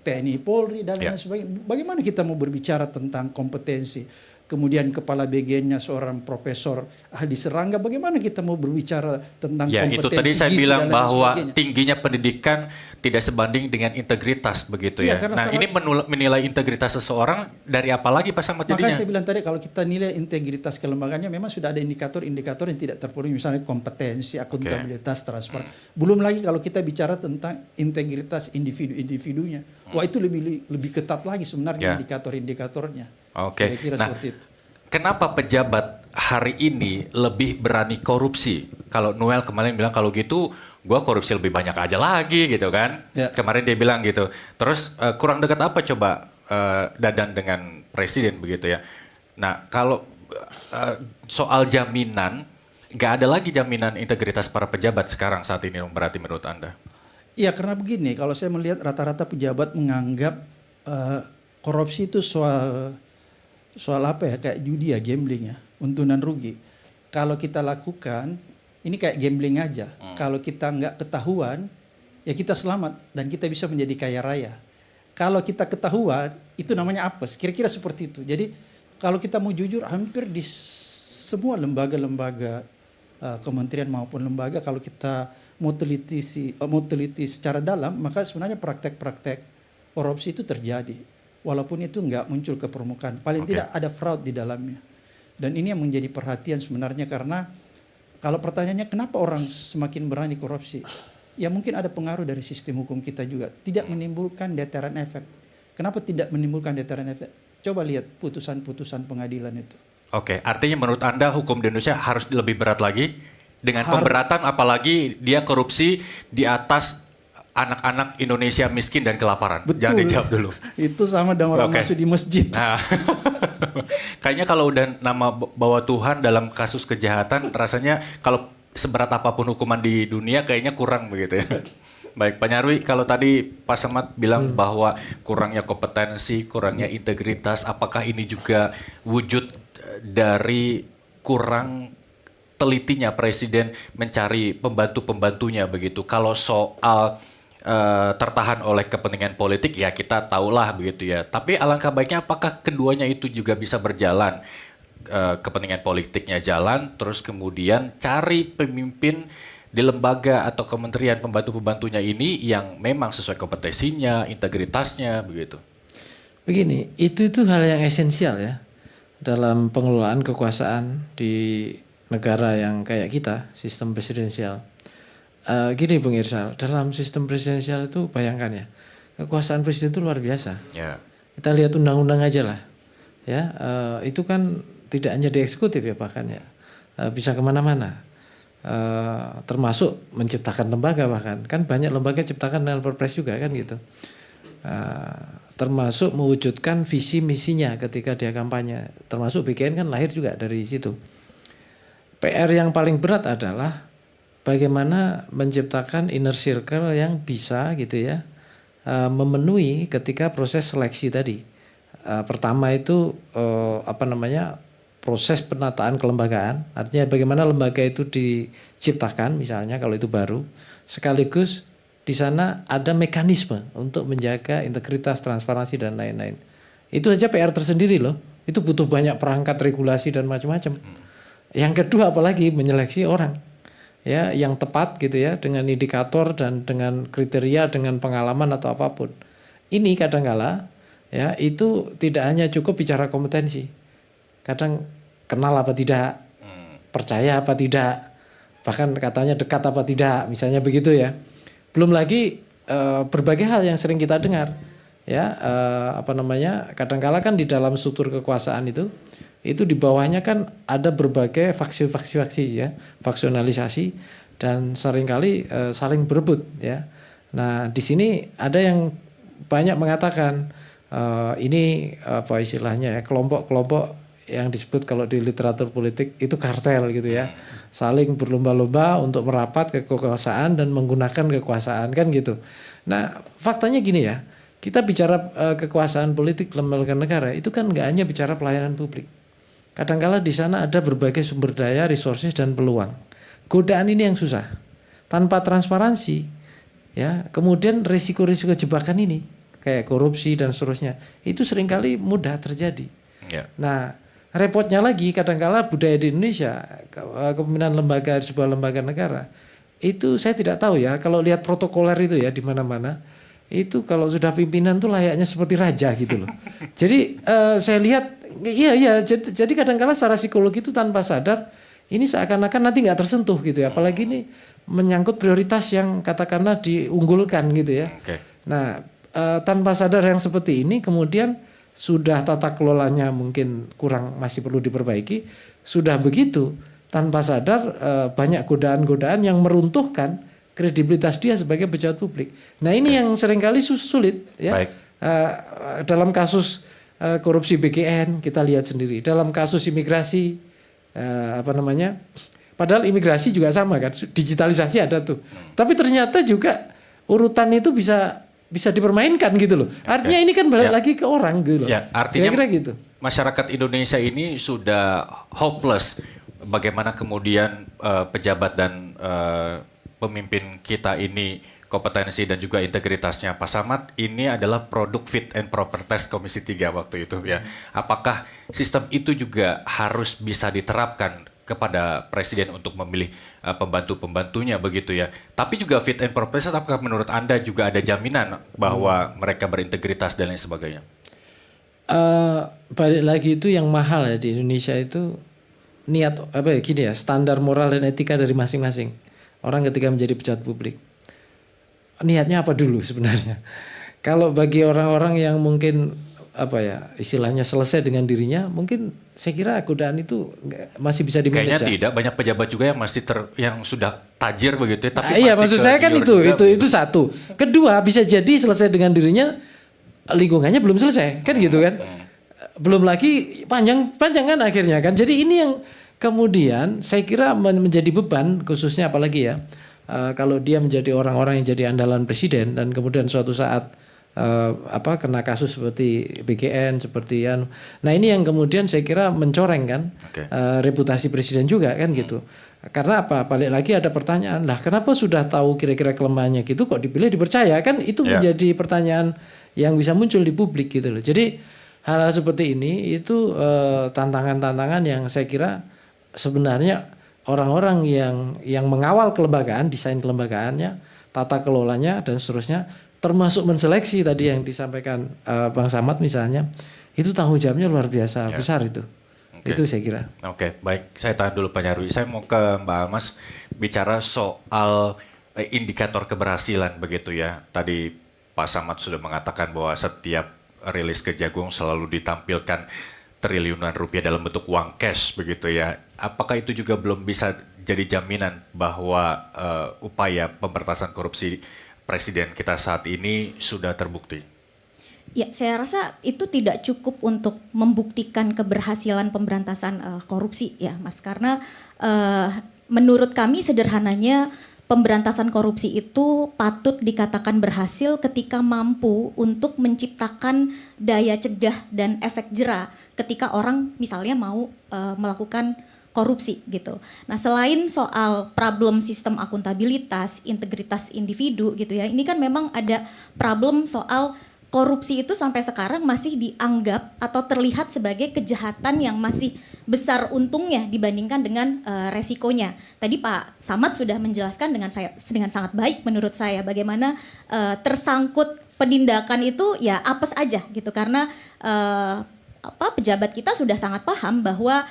TNI, Polri dan lain sebagainya. Bagaimana kita mau berbicara tentang kompetensi? Kemudian kepala BGN-nya seorang profesor ahli serangga, bagaimana kita mau berbicara tentang kompetensi? Ya, itu tadi saya bilang bahwa tingginya pendidikan tidak sebanding dengan integritas begitu ya. Nah, ini menilai integritas seseorang dari apa lagi Pak Samad jadinya? Makanya saya bilang tadi kalau kita nilai integritas kelembagaannya memang sudah ada indikator-indikator yang tidak terpenuhi, misalnya kompetensi, akuntabilitas, transparan. Belum lagi kalau kita bicara tentang integritas individu-individunya. Wah, itu lebih ketat lagi sebenarnya indikator-indikatornya. Oke. Nah, kenapa pejabat hari ini lebih berani korupsi? Kalau Noel kemarin bilang kalau gitu gue korupsi lebih banyak aja lagi gitu kan. Kemarin dia bilang gitu. Terus kurang dekat apa coba Dadan dengan presiden begitu ya. Nah kalau soal jaminan, nggak ada lagi jaminan integritas para pejabat sekarang saat ini berarti menurut Anda? Iya, karena begini, kalau saya melihat rata-rata pejabat menganggap korupsi itu soal apa ya, kayak judi ya, gambling ya, untungan rugi. Kalau kita lakukan, ini kayak gambling aja. Kalau kita nggak ketahuan, ya kita selamat dan kita bisa menjadi kaya raya. Kalau kita ketahuan, itu namanya apes. Kira-kira seperti itu. Jadi kalau kita mau jujur, hampir di semua lembaga-lembaga kementerian maupun lembaga, kalau kita mau teliti secara dalam, maka sebenarnya praktek-praktek korupsi itu terjadi. Walaupun itu nggak muncul ke permukaan, paling tidak ada fraud di dalamnya. Dan ini yang menjadi perhatian sebenarnya, karena kalau pertanyaannya kenapa orang semakin berani korupsi, ya mungkin ada pengaruh dari sistem hukum kita juga, tidak menimbulkan deteran efek. Kenapa tidak menimbulkan deteran efek? Coba lihat putusan-putusan pengadilan itu. Oke, artinya menurut Anda hukum di Indonesia harus lebih berat lagi dengan pemberatan, apalagi dia korupsi di atas anak-anak Indonesia miskin dan kelaparan. Betul. Jangan dijawab dulu. Itu sama dengan orang masuk di masjid. Nah, kayaknya kalau udah nama bawa Tuhan dalam kasus kejahatan, rasanya kalau seberat apapun hukuman di dunia kayaknya kurang begitu ya. Baik, Pak Nyarwi, kalau tadi Pak Samad bilang bahwa kurangnya kompetensi, kurangnya integritas, apakah ini juga wujud dari kurang telitinya Presiden mencari pembantu-pembantunya begitu? Kalau soal tertahan oleh kepentingan politik ya kita tahulah begitu ya. Tapi alangkah baiknya apakah keduanya itu juga bisa berjalan, kepentingan politiknya jalan, terus kemudian cari pemimpin di lembaga atau kementerian pembantu-pembantunya ini yang memang sesuai kompetensinya, integritasnya begitu. Begini, itu hal yang esensial ya dalam pengelolaan kekuasaan di negara yang kayak kita, sistem presidensial. Gini Bung Irsal, dalam sistem presidensial itu bayangkan ya, kekuasaan presiden itu luar biasa. Ya. Kita lihat undang-undang aja lah, ya itu kan tidak hanya di eksekutif ya bahkan ya, bisa kemana-mana, termasuk menciptakan lembaga bahkan, kan banyak lembaga ciptakan dengan Perpres juga kan gitu, termasuk mewujudkan visi misinya ketika dia kampanye, termasuk BKN kan lahir juga dari situ. PR yang paling berat adalah bagaimana menciptakan inner circle yang bisa gitu ya, memenuhi ketika proses seleksi tadi. Pertama itu proses penataan kelembagaan, artinya bagaimana lembaga itu diciptakan misalnya kalau itu baru, sekaligus di sana ada mekanisme untuk menjaga integritas, transparansi dan lain-lain. Itu saja PR tersendiri loh. Itu butuh banyak perangkat regulasi dan macam-macam. Yang kedua apalagi menyeleksi orang ya yang tepat gitu ya, dengan indikator dan dengan kriteria, dengan pengalaman atau apapun. Ini kadangkala ya itu tidak hanya cukup bicara kompetensi. Kadang kenal apa tidak, percaya apa tidak, bahkan katanya dekat apa tidak, misalnya begitu ya. Belum lagi berbagai hal yang sering kita dengar ya, kadangkala kan di dalam struktur kekuasaan itu di bawahnya kan ada berbagai faksi ya, faksionalisasi dan seringkali saling berebut ya. Nah, di sini ada yang banyak mengatakan ini apa istilahnya ya, kelompok-kelompok yang disebut kalau di literatur politik itu kartel gitu ya. Saling berlomba-lomba untuk merapat ke kekuasaan dan menggunakan kekuasaan kan gitu. Nah, faktanya gini ya. Kita bicara kekuasaan politik lembaga negara itu kan nggak hanya bicara pelayanan publik. Kadangkala di sana ada berbagai sumber daya, resources dan peluang. Godaan ini yang susah. Tanpa transparansi, ya, kemudian risiko-risiko jebakan ini kayak korupsi dan seterusnya itu seringkali mudah terjadi. Ya. Nah, repotnya lagi kadangkala budaya di Indonesia, kepemimpinan lembaga sebuah lembaga negara itu saya tidak tahu ya. Kalau lihat protokoler itu ya di mana-mana itu kalau sudah pimpinan tuh layaknya seperti raja gitu loh. Jadi saya lihat iya jadi kadang-kala secara psikologi itu tanpa sadar ini seakan-akan nanti nggak tersentuh gitu ya. Apalagi ini menyangkut prioritas yang katakanlah diunggulkan gitu ya. Okay. Nah, tanpa sadar yang seperti ini kemudian sudah tata kelolanya mungkin kurang, masih perlu diperbaiki. Sudah begitu tanpa sadar banyak godaan-godaan yang meruntuhkan kredibilitas dia sebagai pejabat publik. Nah, ini yang seringkali sulit ya. Dalam kasus korupsi BKN kita lihat sendiri, dalam kasus imigrasi padahal imigrasi juga sama kan, digitalisasi ada tuh. Tapi ternyata juga urutan itu bisa dipermainkan gitu loh. Artinya ini kan balik lagi ke orang gitu loh. Ya, artinya kira-kira gitu. Masyarakat Indonesia ini sudah hopeless bagaimana kemudian pejabat dan pemimpin kita ini kompetensi dan juga integritasnya. Pak Samad, ini adalah produk fit and proper test Komisi 3 waktu itu ya. Apakah sistem itu juga harus bisa diterapkan kepada presiden untuk memilih pembantu-pembantunya begitu ya. Tapi juga fit and proper test, apakah menurut Anda juga ada jaminan bahwa mereka berintegritas dan lain sebagainya? Balik lagi itu yang mahal ya di Indonesia itu niat standar moral dan etika dari masing-masing orang ketika menjadi pejabat publik. Niatnya apa dulu sebenarnya? Kalau bagi orang-orang yang mungkin istilahnya selesai dengan dirinya, mungkin saya kira godaan itu masih bisa dimanage. Kayaknya tidak, banyak pejabat juga yang masih yang sudah tajir begitu ya, tapi iya, maksud saya kan itu satu. Kedua, bisa jadi selesai dengan dirinya, lingkungannya belum selesai, kan gitu kan? Belum lagi panjang kan akhirnya kan. Jadi ini yang kemudian saya kira menjadi beban, khususnya apalagi ya kalau dia menjadi orang-orang yang jadi andalan presiden dan kemudian suatu saat kena kasus seperti BKN, seperti nah ini yang kemudian saya kira mencoreng kan reputasi presiden juga kan gitu. Karena apa? Balik lagi ada pertanyaan, lah kenapa sudah tahu kira-kira kelemahannya gitu kok dipilih dipercaya, kan itu menjadi pertanyaan yang bisa muncul di publik gitu loh. Jadi hal seperti ini itu tantangan-tantangan yang saya kira sebenarnya orang-orang yang mengawal kelembagaan, desain kelembagaannya, tata kelolanya dan seterusnya, termasuk menseleksi tadi yang disampaikan Bang Samad misalnya, itu tanggung jawabnya luar biasa besar itu. Oke. Itu saya kira. Oke, baik. Saya tahan dulu Pak Nyarwi. Saya mau ke Mbak Almas bicara soal indikator keberhasilan begitu ya. Tadi Pak Samad sudah mengatakan bahwa setiap rilis Kejagung selalu ditampilkan triliunan rupiah dalam bentuk uang cash begitu ya. Apakah itu juga belum bisa jadi jaminan bahwa upaya pemberantasan korupsi Presiden kita saat ini sudah terbukti? Ya, saya rasa itu tidak cukup untuk membuktikan keberhasilan pemberantasan korupsi ya, Mas. Karena menurut kami sederhananya pemberantasan korupsi itu patut dikatakan berhasil ketika mampu untuk menciptakan daya cegah dan efek jera ketika orang misalnya mau melakukan korupsi gitu. Nah, selain soal problem sistem akuntabilitas, integritas individu gitu ya, ini kan memang ada problem soal korupsi itu sampai sekarang masih dianggap atau terlihat sebagai kejahatan yang masih besar untungnya dibandingkan dengan resikonya. Tadi Pak Samad sudah menjelaskan dengan sangat baik menurut saya bagaimana tersangkut penindakan itu ya apes aja gitu, karena pejabat kita sudah sangat paham bahwa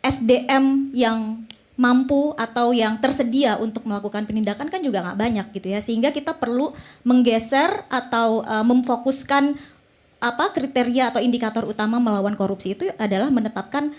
SDM yang mampu atau yang tersedia untuk melakukan penindakan kan juga nggak banyak gitu ya, sehingga kita perlu menggeser atau memfokuskan kriteria atau indikator utama melawan korupsi itu adalah menetapkan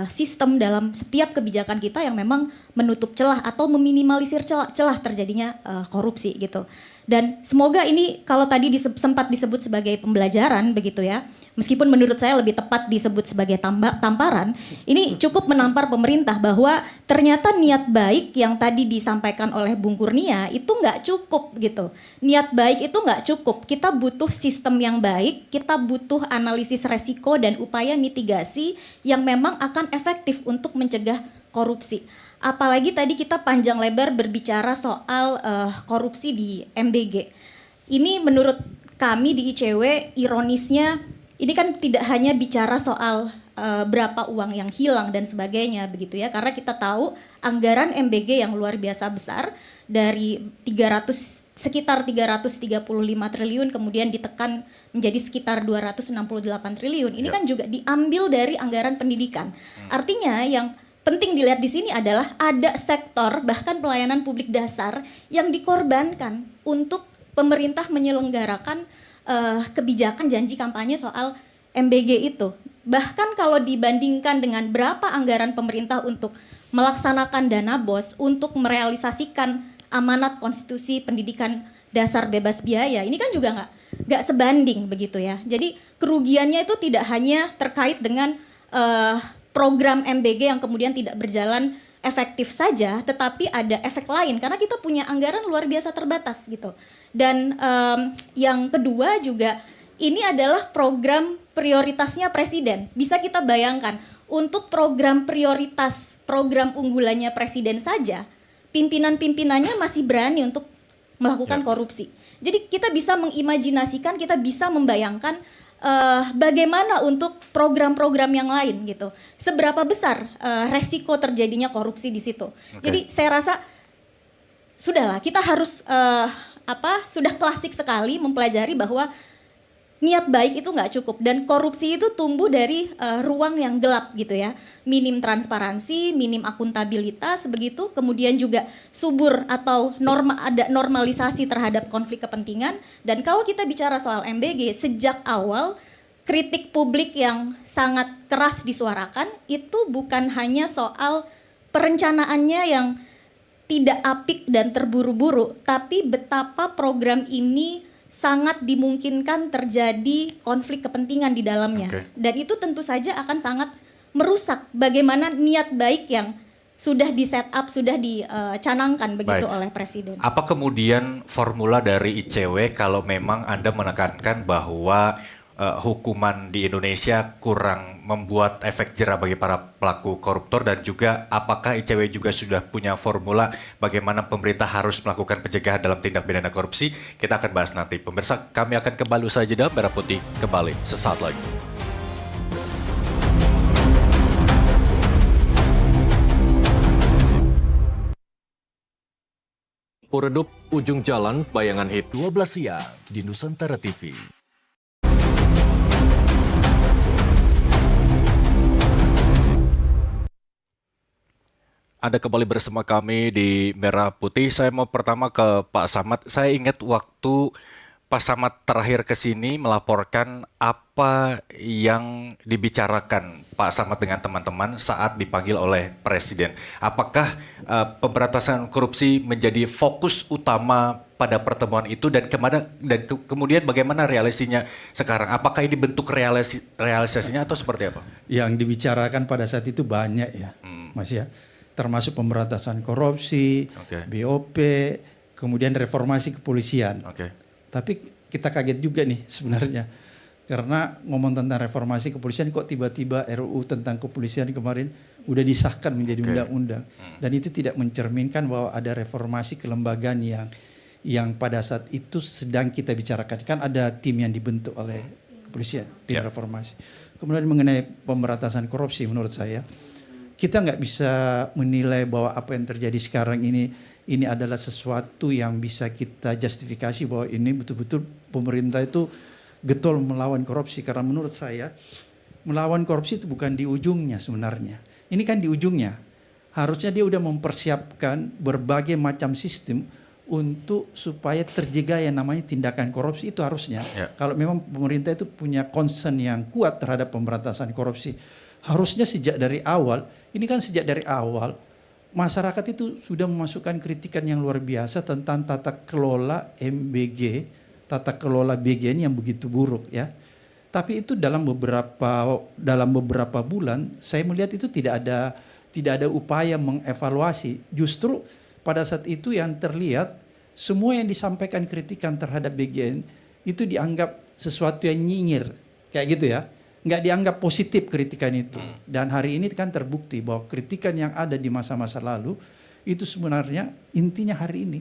sistem dalam setiap kebijakan kita yang memang menutup celah atau meminimalisir celah terjadinya korupsi gitu. Dan semoga ini kalau tadi sempat disebut sebagai pembelajaran begitu ya, meskipun menurut saya lebih tepat disebut sebagai tamparan, ini cukup menampar pemerintah bahwa ternyata niat baik yang tadi disampaikan oleh Bung Kurnia itu nggak cukup gitu. Niat baik itu nggak cukup, kita butuh sistem yang baik, kita butuh analisis resiko dan upaya mitigasi yang memang akan efektif untuk mencegah korupsi. Apalagi tadi kita panjang lebar berbicara soal korupsi di MBG. Ini menurut kami di ICW ironisnya ini kan tidak hanya bicara soal berapa uang yang hilang dan sebagainya begitu ya. Karena kita tahu anggaran MBG yang luar biasa besar dari sekitar 335 triliun kemudian ditekan menjadi sekitar 268 triliun. Ini kan juga diambil dari anggaran pendidikan. Artinya yang penting dilihat di sini adalah ada sektor bahkan pelayanan publik dasar yang dikorbankan untuk pemerintah menyelenggarakan kebijakan janji kampanye soal MBG itu. Bahkan kalau dibandingkan dengan berapa anggaran pemerintah untuk melaksanakan dana BOS untuk merealisasikan amanat konstitusi pendidikan dasar bebas biaya, ini kan juga nggak sebanding begitu ya. Jadi kerugiannya itu tidak hanya terkait dengan program MBG yang kemudian tidak berjalan efektif saja, tetapi ada efek lain karena kita punya anggaran luar biasa terbatas gitu. Dan yang kedua juga ini adalah program prioritasnya Presiden. Bisa kita bayangkan untuk program prioritas, program unggulannya Presiden saja, pimpinan-pimpinannya masih berani untuk melakukan korupsi. Jadi kita bisa mengimajinasikan, kita bisa membayangkan bagaimana untuk program-program yang lain gitu. Seberapa besar resiko terjadinya korupsi di situ. Jadi saya rasa sudahlah, kita harus sudah klasik sekali mempelajari bahwa niat baik itu nggak cukup dan korupsi itu tumbuh dari ruang yang gelap gitu ya. Minim transparansi, minim akuntabilitas begitu, kemudian juga subur atau ada normalisasi terhadap konflik kepentingan. Dan kalau kita bicara soal MBG, sejak awal kritik publik yang sangat keras disuarakan itu bukan hanya soal perencanaannya yang tidak apik dan terburu-buru, tapi betapa program ini sangat dimungkinkan terjadi konflik kepentingan di dalamnya. Dan itu tentu saja akan sangat merusak bagaimana niat baik yang sudah di set up, sudah dicanangkan begitu oleh Presiden. Apa kemudian formula dari ICW kalau memang Anda menekankan bahwa hukuman di Indonesia kurang membuat efek jera bagi para pelaku koruptor, dan juga apakah ICW juga sudah punya formula bagaimana pemerintah harus melakukan pencegahan dalam tindak pidana korupsi? Kita akan bahas nanti. Pemirsa, kami akan kembali usai jeda. Merah Putih kembali sesaat lagi. Redup ujung jalan, bayangan hit 12 siang di Nusantara TV. Anda kembali bersama kami di Merah Putih. Saya mau pertama ke Pak Samad. Saya ingat waktu Pak Samad terakhir ke sini melaporkan apa yang dibicarakan Pak Samad dengan teman-teman saat dipanggil oleh Presiden. Apakah pemberantasan korupsi menjadi fokus utama pada pertemuan itu dan kemudian bagaimana realisasinya sekarang? Apakah ini bentuk realisasinya atau seperti apa? Yang dibicarakan pada saat itu banyak ya, Mas ya. Termasuk pemberantasan korupsi, BOP, kemudian reformasi kepolisian. Tapi kita kaget juga nih sebenarnya. Karena ngomong tentang reformasi kepolisian kok tiba-tiba RUU tentang kepolisian kemarin udah disahkan menjadi undang-undang. Dan itu tidak mencerminkan bahwa ada reformasi kelembagaan yang pada saat itu sedang kita bicarakan. Kan ada tim yang dibentuk oleh kepolisian, tim reformasi. Kemudian mengenai pemberantasan korupsi menurut saya, kita nggak bisa menilai bahwa apa yang terjadi sekarang ini adalah sesuatu yang bisa kita justifikasi bahwa ini betul-betul pemerintah itu getol melawan korupsi. Karena menurut saya melawan korupsi itu bukan di ujungnya sebenarnya. Ini kan di ujungnya. Harusnya dia udah mempersiapkan berbagai macam sistem untuk supaya terjaga yang namanya tindakan korupsi itu harusnya. Kalau memang pemerintah itu punya concern yang kuat terhadap pemberantasan korupsi, harusnya sejak dari awal, ini kan sejak dari awal masyarakat itu sudah memasukkan kritikan yang luar biasa tentang tata kelola MBG, tata kelola BGN yang begitu buruk ya. Tapi itu dalam beberapa bulan saya melihat itu tidak ada upaya mengevaluasi. Justru pada saat itu yang terlihat semua yang disampaikan kritikan terhadap BGN itu dianggap sesuatu yang nyinyir kayak gitu ya. Nggak dianggap positif kritikan itu. Dan hari ini kan terbukti bahwa kritikan yang ada di masa-masa lalu itu sebenarnya intinya hari ini.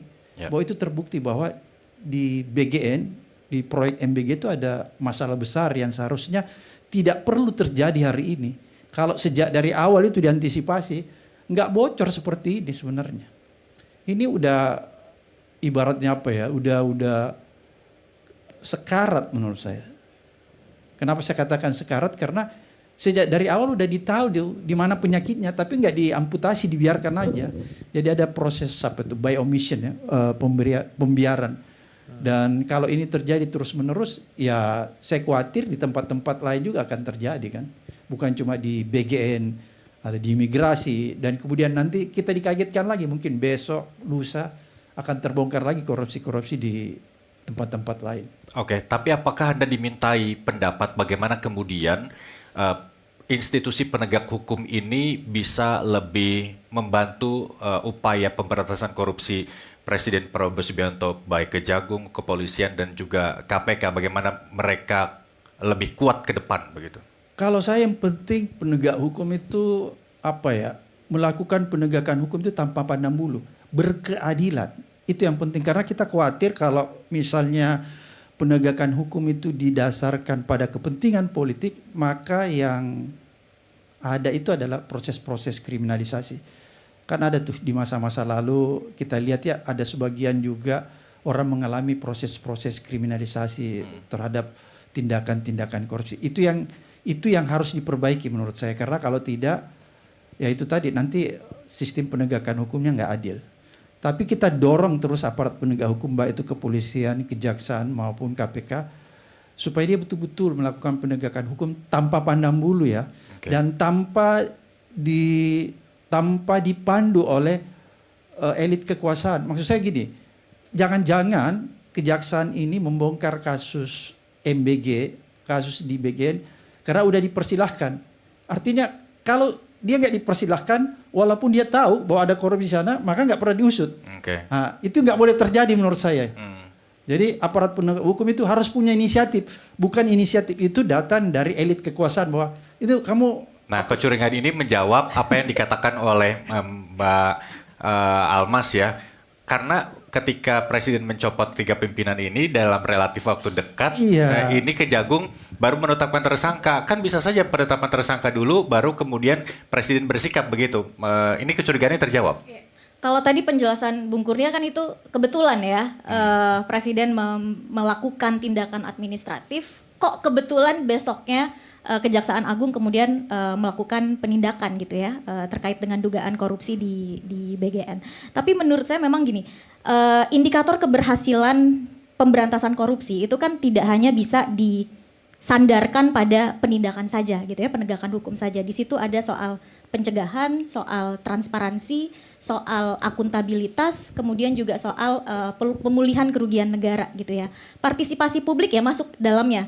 Bahwa itu terbukti bahwa di BGN, di proyek MBG itu ada masalah besar yang seharusnya tidak perlu terjadi hari ini. Kalau sejak dari awal itu diantisipasi, nggak bocor seperti ini sebenarnya. Ini udah ibaratnya apa ya, udah sekarat menurut saya. Kenapa saya katakan sekarat? Karena sejak dari awal udah ditahu di mana penyakitnya, tapi nggak diamputasi, dibiarkan aja. Jadi ada proses apa itu by omission ya, pembiaran. Dan kalau ini terjadi terus menerus, ya saya khawatir di tempat-tempat lain juga akan terjadi kan. Bukan cuma di BGN, ada di imigrasi, dan kemudian nanti kita dikagetkan lagi mungkin besok, lusa akan terbongkar lagi korupsi-korupsi di tempat-tempat lain. Oke, tapi apakah Anda dimintai pendapat bagaimana kemudian institusi penegak hukum ini bisa lebih membantu upaya pemberantasan korupsi Presiden Prabowo Subianto baik Kejagung, Kepolisian dan juga KPK, bagaimana mereka lebih kuat ke depan begitu? Kalau saya yang penting penegak hukum itu apa ya, melakukan penegakan hukum itu tanpa pandang bulu, berkeadilan. Itu yang penting karena kita khawatir kalau misalnya penegakan hukum itu didasarkan pada kepentingan politik, maka yang ada itu adalah proses-proses kriminalisasi. Kan ada tuh di masa-masa lalu kita lihat ya ada sebagian juga orang mengalami proses-proses kriminalisasi terhadap tindakan-tindakan korupsi. Itu yang harus diperbaiki menurut saya karena kalau tidak ya itu tadi nanti sistem penegakan hukumnya nggak adil. Tapi kita dorong terus aparat penegak hukum baik itu kepolisian, kejaksaan maupun KPK supaya dia betul-betul melakukan penegakan hukum tanpa pandang bulu ya, dan tanpa dipandu oleh elit kekuasaan. Maksud saya gini, jangan-jangan kejaksaan ini membongkar kasus MBG, kasus di BGN karena udah dipersilahkan. Artinya kalau dia nggak dipersilahkan, walaupun dia tahu bahwa ada korupsi di sana, maka nggak pernah diusut. Nah, itu nggak boleh terjadi menurut saya. Jadi aparat penegak hukum itu harus punya inisiatif, bukan inisiatif itu datang dari elit kekuasaan bahwa itu kamu. Nah, kecurigaan ini menjawab apa yang dikatakan oleh Mbak Almas ya, karena ketika Presiden mencopot 3 pimpinan ini dalam relatif waktu dekat, ini Kejagung baru menetapkan tersangka. Kan bisa saja penetapan tersangka dulu, baru kemudian Presiden bersikap begitu. Ini kecurigaannya terjawab. Kalau tadi penjelasan Bung Kurnia kan itu kebetulan ya, Presiden melakukan tindakan administratif kok kebetulan besoknya Kejaksaan Agung kemudian melakukan penindakan gitu ya terkait dengan dugaan korupsi di BGN. Tapi menurut saya memang gini, indikator keberhasilan pemberantasan korupsi itu kan tidak hanya bisa disandarkan pada penindakan saja gitu ya, penegakan hukum saja. Di situ ada soal pencegahan, soal transparansi, soal akuntabilitas, kemudian juga soal pemulihan kerugian negara gitu ya. Partisipasi publik ya masuk dalamnya,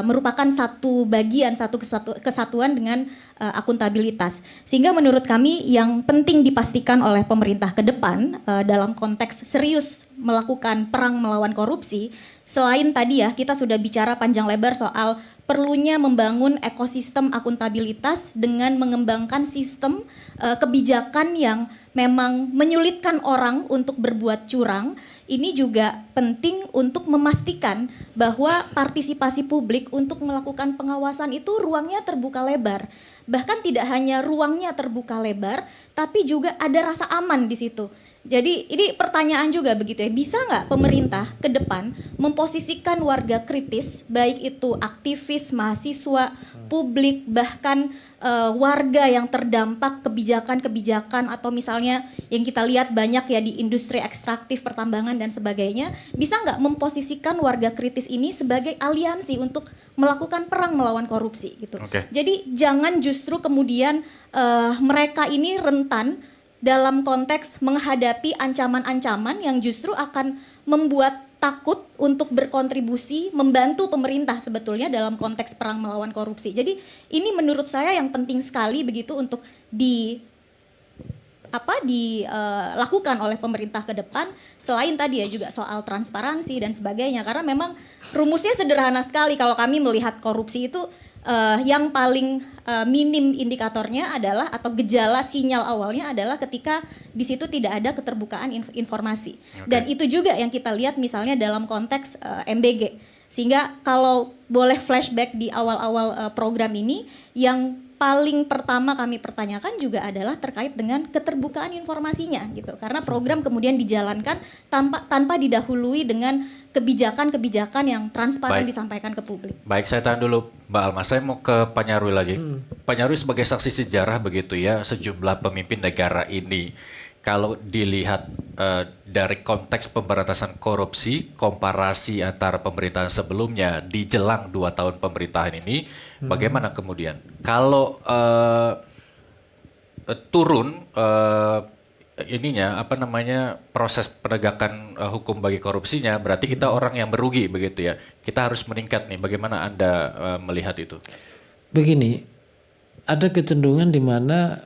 merupakan satu bagian, satu kesatuan dengan akuntabilitas. Sehingga menurut kami yang penting dipastikan oleh pemerintah ke depan dalam konteks serius melakukan perang melawan korupsi, selain tadi ya kita sudah bicara panjang lebar soal perlunya membangun ekosistem akuntabilitas dengan mengembangkan sistem kebijakan yang memang menyulitkan orang untuk berbuat curang. Ini juga penting untuk memastikan bahwa partisipasi publik untuk melakukan pengawasan itu ruangnya terbuka lebar. Bahkan tidak hanya ruangnya terbuka lebar, tapi juga ada rasa aman di situ. Jadi ini pertanyaan juga begitu ya, bisa nggak pemerintah ke depan memposisikan warga kritis, baik itu aktivis, mahasiswa, publik, bahkan warga yang terdampak kebijakan-kebijakan atau misalnya yang kita lihat banyak ya di industri ekstraktif, pertambangan dan sebagainya, bisa nggak memposisikan warga kritis ini sebagai aliansi untuk melakukan perang melawan korupsi gitu. Jadi jangan justru kemudian mereka ini rentan dalam konteks menghadapi ancaman-ancaman yang justru akan membuat takut untuk berkontribusi membantu pemerintah sebetulnya dalam konteks perang melawan korupsi. Jadi ini menurut saya yang penting sekali begitu untuk dilakukan oleh pemerintah ke depan, selain tadi ya juga soal transparansi dan sebagainya, karena memang rumusnya sederhana sekali. Kalau kami melihat korupsi itu yang paling minim indikatornya adalah atau gejala sinyal awalnya adalah ketika di situ tidak ada keterbukaan informasi. Dan itu juga yang kita lihat misalnya dalam konteks MBG. Sehingga kalau boleh flashback di awal-awal program ini, yang paling pertama kami pertanyakan juga adalah terkait dengan keterbukaan informasinya gitu. Karena program kemudian dijalankan tanpa didahului dengan kebijakan-kebijakan yang transparan disampaikan ke publik. Baik, saya tahan dulu Mbak Alma. Saya mau ke Pak Nyarwi lagi. Pak Nyarwi sebagai saksi sejarah begitu ya, sejumlah pemimpin negara ini, kalau dilihat dari konteks pemberantasan korupsi, komparasi antara pemerintahan sebelumnya di jelang 2 tahun pemerintahan ini, bagaimana kemudian? Kalau turun proses penegakan hukum bagi korupsinya, berarti kita orang yang merugi begitu ya. Kita harus meningkat nih. Bagaimana Anda melihat itu? Begini, ada kecenderungan di mana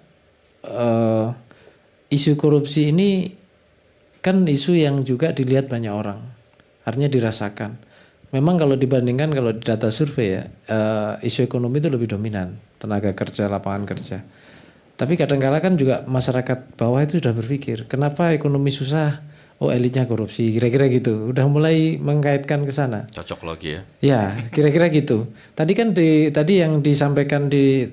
isu korupsi ini kan isu yang juga dilihat banyak orang, artinya dirasakan. Memang kalau dibandingkan kalau di data survei ya, isu ekonomi itu lebih dominan, tenaga kerja, lapangan kerja. Tapi kadang-kala kan juga masyarakat bawah itu sudah berpikir, kenapa ekonomi susah? Oh, elitnya korupsi, kira-kira gitu. Udah mulai mengkaitkan ke sana. Cocok lagi ya. Ya, kira-kira gitu. Tadi kan tadi yang disampaikan di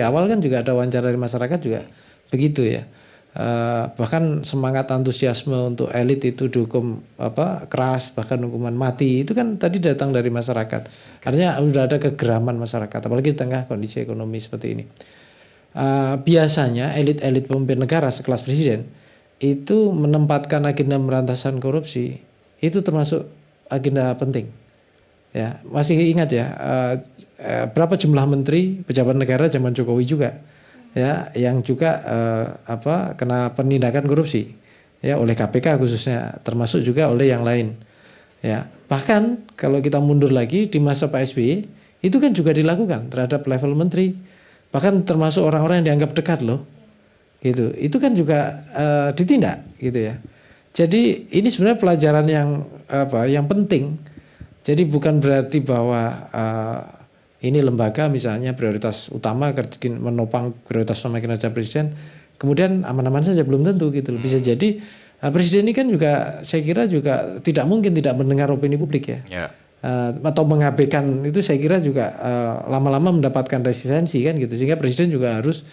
awal kan juga ada wawancara dari masyarakat juga begitu ya. Bahkan semangat antusiasme untuk elit itu dihukum keras, bahkan hukuman mati itu kan tadi datang dari masyarakat. Artinya sudah ada kegeraman masyarakat, apalagi di tengah kondisi ekonomi seperti ini. Biasanya elit-elit pemimpin negara sekelas presiden itu menempatkan agenda pemberantasan korupsi itu termasuk agenda penting. Ya, masih ingat ya berapa jumlah menteri pejabat negara zaman Jokowi juga ya yang juga kena penindakan korupsi ya oleh KPK khususnya, termasuk juga oleh yang lain. Ya, bahkan kalau kita mundur lagi di masa Pak SBY itu kan juga dilakukan terhadap level menteri. Bahkan termasuk orang-orang yang dianggap dekat loh, gitu. Itu kan juga ditindak, gitu ya. Jadi ini sebenarnya pelajaran yang penting. Jadi bukan berarti bahwa ini lembaga misalnya prioritas utama menopang prioritas utama kinerja presiden, kemudian aman-aman saja, belum tentu gitu. Bisa jadi presiden ini kan juga saya kira juga tidak mungkin tidak mendengar opini publik ya. Yeah. Atau mengabaikan itu saya kira juga lama-lama mendapatkan resistensi kan gitu, sehingga presiden juga harus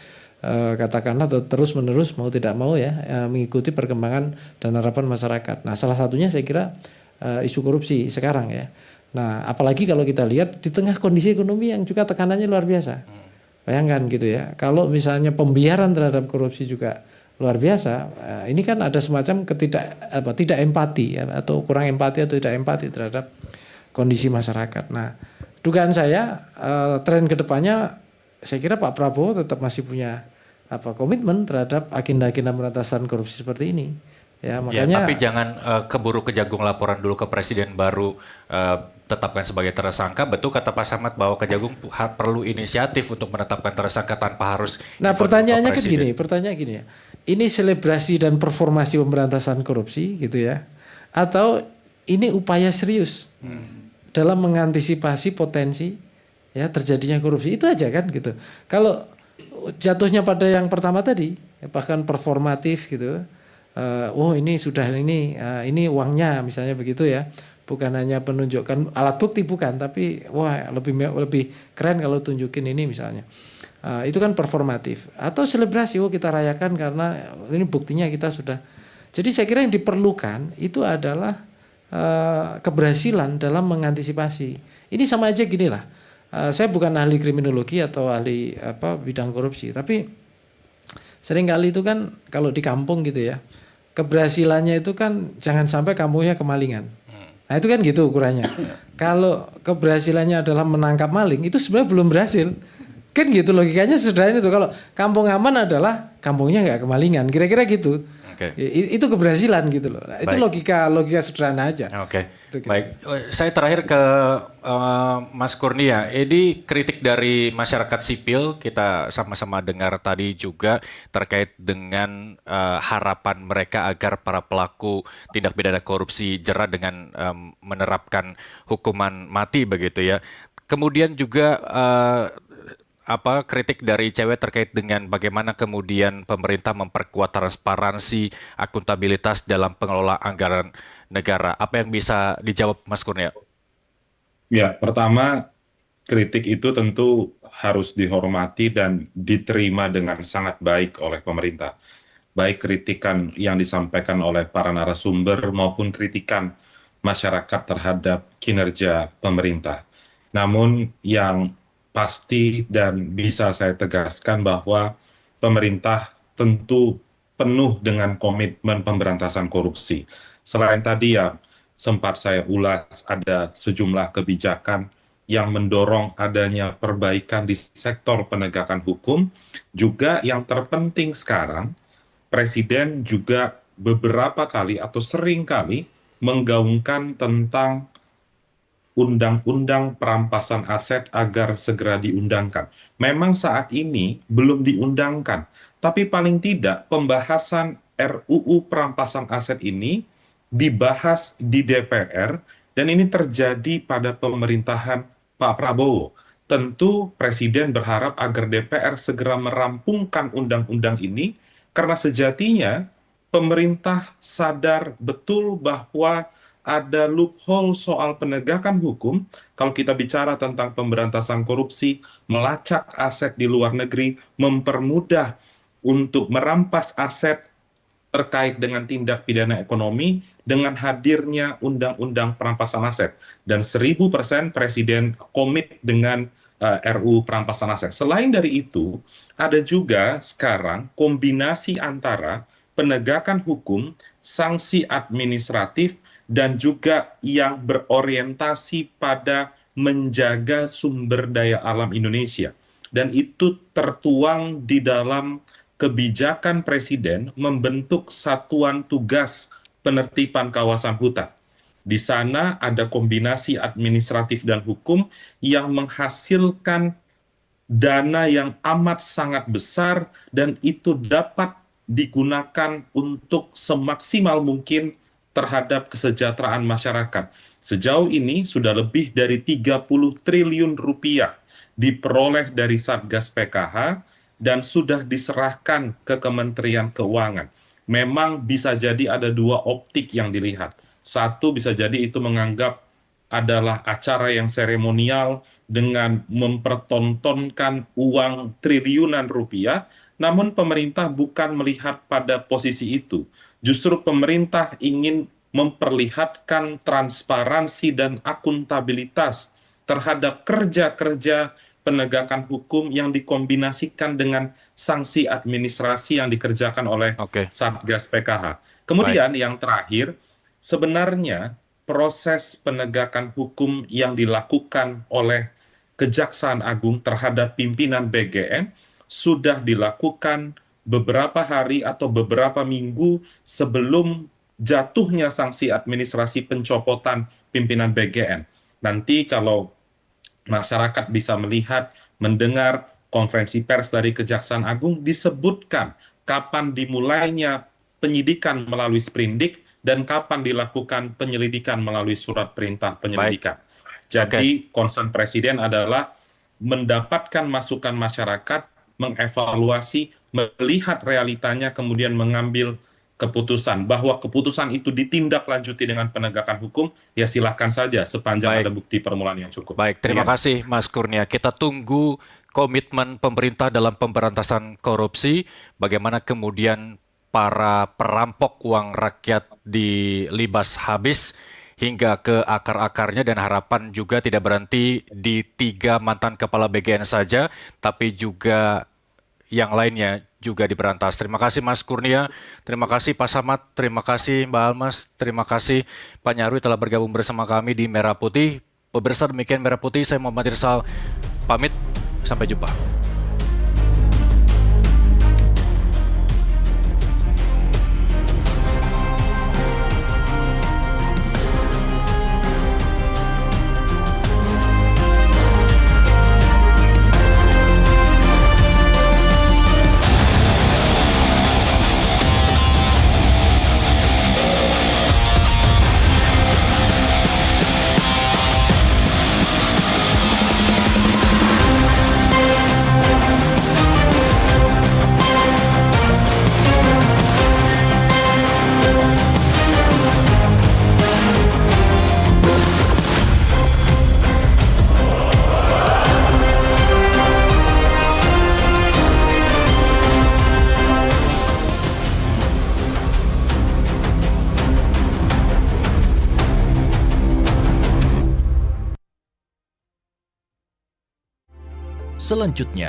katakanlah terus menerus mau tidak mau ya mengikuti perkembangan dan harapan masyarakat. Nah, salah satunya saya kira isu korupsi sekarang ya. Nah, apalagi kalau kita lihat di tengah kondisi ekonomi yang juga tekanannya luar biasa. Bayangkan gitu ya, kalau misalnya pembiaran terhadap korupsi juga luar biasa, ini kan ada semacam tidak empati ya, atau kurang empati atau tidak empati terhadap kondisi masyarakat. Nah, dugaan saya tren kedepannya, saya kira Pak Prabowo tetap masih punya komitmen terhadap agenda-agenda pemberantasan korupsi seperti ini. Ya, makanya. Ya, tapi jangan keburu kejagung laporan dulu ke presiden baru tetapkan sebagai tersangka. Betul kata Pak Samad bahwa kejagung perlu inisiatif untuk menetapkan tersangka tanpa harus. Nah, pertanyaannya kan gini ya. Ini selebrasi dan performasi pemberantasan korupsi gitu ya. Atau ini upaya serius dalam mengantisipasi potensi ya terjadinya korupsi. Itu aja kan gitu. Kalau jatuhnya pada yang pertama tadi, bahkan performatif gitu. Ini sudah ini uangnya misalnya begitu ya, bukan hanya penunjukkan alat bukti, bukan, tapi lebih keren kalau tunjukin ini misalnya, itu kan performatif. Atau selebrasi, kita rayakan karena ini buktinya kita sudah. Jadi saya kira yang diperlukan itu adalah keberhasilan dalam mengantisipasi. Ini sama aja gini lah, saya bukan ahli kriminologi atau ahli bidang korupsi, tapi seringkali itu kan kalau di kampung gitu ya, keberhasilannya itu kan jangan sampai kampungnya kemalingan. Nah itu kan gitu ukurannya. Kalau keberhasilannya adalah menangkap maling, itu sebenarnya belum berhasil. Kan gitu logikanya sederhana itu. Kalau kampung aman adalah kampungnya nggak kemalingan. Kira-kira gitu. Okay. Itu keberhasilan gitu loh. Nah, itu logika sederhana aja. Oke. Gitu. Baik. Saya terakhir ke Mas Kurnia. Ini kritik dari masyarakat sipil, kita sama-sama dengar tadi juga terkait dengan harapan mereka agar para pelaku tindak pidana korupsi jera dengan menerapkan hukuman mati begitu ya. Kemudian juga kritik dari ICW terkait dengan bagaimana kemudian pemerintah memperkuat transparansi, akuntabilitas dalam pengelola anggaran negara. Apa yang bisa dijawab Mas Kurnia? Ya, pertama kritik itu tentu harus dihormati dan diterima dengan sangat baik oleh pemerintah. Baik kritikan yang disampaikan oleh para narasumber maupun kritikan masyarakat terhadap kinerja pemerintah. Namun yang pasti dan bisa saya tegaskan bahwa pemerintah tentu penuh dengan komitmen pemberantasan korupsi. Selain tadi yang sempat saya ulas, ada sejumlah kebijakan yang mendorong adanya perbaikan di sektor penegakan hukum. Juga yang terpenting sekarang, Presiden juga beberapa kali atau sering kali menggaungkan tentang undang-undang perampasan aset agar segera diundangkan. Memang saat ini belum diundangkan, tapi paling tidak pembahasan RUU perampasan aset ini dibahas di DPR dan ini terjadi pada pemerintahan Pak Prabowo. Tentu Presiden berharap agar DPR segera merampungkan undang-undang ini karena sejatinya pemerintah sadar betul bahwa ada loophole soal penegakan hukum. Kalau kita bicara tentang pemberantasan korupsi, melacak aset di luar negeri, mempermudah untuk merampas aset terkait dengan tindak pidana ekonomi dengan hadirnya undang-undang perampasan aset. Dan 1000% Presiden komit dengan RUU perampasan aset. Selain dari itu, ada juga sekarang kombinasi antara penegakan hukum, sanksi administratif, dan juga yang berorientasi pada menjaga sumber daya alam Indonesia. Dan itu tertuang di dalam kebijakan Presiden membentuk satuan tugas penertiban kawasan hutan. Di sana ada kombinasi administratif dan hukum yang menghasilkan dana yang amat sangat besar dan itu dapat digunakan untuk semaksimal mungkin terhadap kesejahteraan masyarakat. Sejauh ini sudah lebih dari 30 triliun rupiah diperoleh dari Satgas PKH dan sudah diserahkan ke Kementerian Keuangan. Memang bisa jadi ada dua optik yang dilihat. Satu bisa jadi itu menganggap adalah acara yang seremonial dengan mempertontonkan uang triliunan rupiah, namun pemerintah bukan melihat pada posisi itu. Justru pemerintah ingin memperlihatkan transparansi dan akuntabilitas terhadap kerja-kerja penegakan hukum yang dikombinasikan dengan sanksi administrasi yang dikerjakan oleh Oke. Satgas PKH. Kemudian yang terakhir, sebenarnya proses penegakan hukum yang dilakukan oleh Kejaksaan Agung terhadap pimpinan BGN sudah dilakukan beberapa hari atau beberapa minggu sebelum jatuhnya sanksi administrasi pencopotan pimpinan BGN. Nanti kalau masyarakat bisa melihat, mendengar konferensi pers dari Kejaksaan Agung, disebutkan kapan dimulainya penyidikan melalui sprindik dan kapan dilakukan penyelidikan melalui surat perintah penyelidikan. Jadi concern Presiden adalah mendapatkan masukan masyarakat, mengevaluasi, melihat realitanya, kemudian mengambil keputusan. Bahwa keputusan itu ditindaklanjuti dengan penegakan hukum, ya silahkan saja sepanjang ada bukti permulaan yang cukup. Baik, terima kasih Mas Kurnia. Kita tunggu komitmen pemerintah dalam pemberantasan korupsi, bagaimana kemudian para perampok uang rakyat dilibas habis hingga ke akar-akarnya, dan harapan juga tidak berhenti di 3 mantan kepala BGN saja, tapi juga yang lainnya juga diberantas. Terima kasih Mas Kurnia, terima kasih Pak Samad, terima kasih Mbak Almas, terima kasih Pak Nyarwi telah bergabung bersama kami di Merah Putih. Pemirsa, demikian Merah Putih, saya Muhammad Irsal pamit, sampai jumpa. Selanjutnya,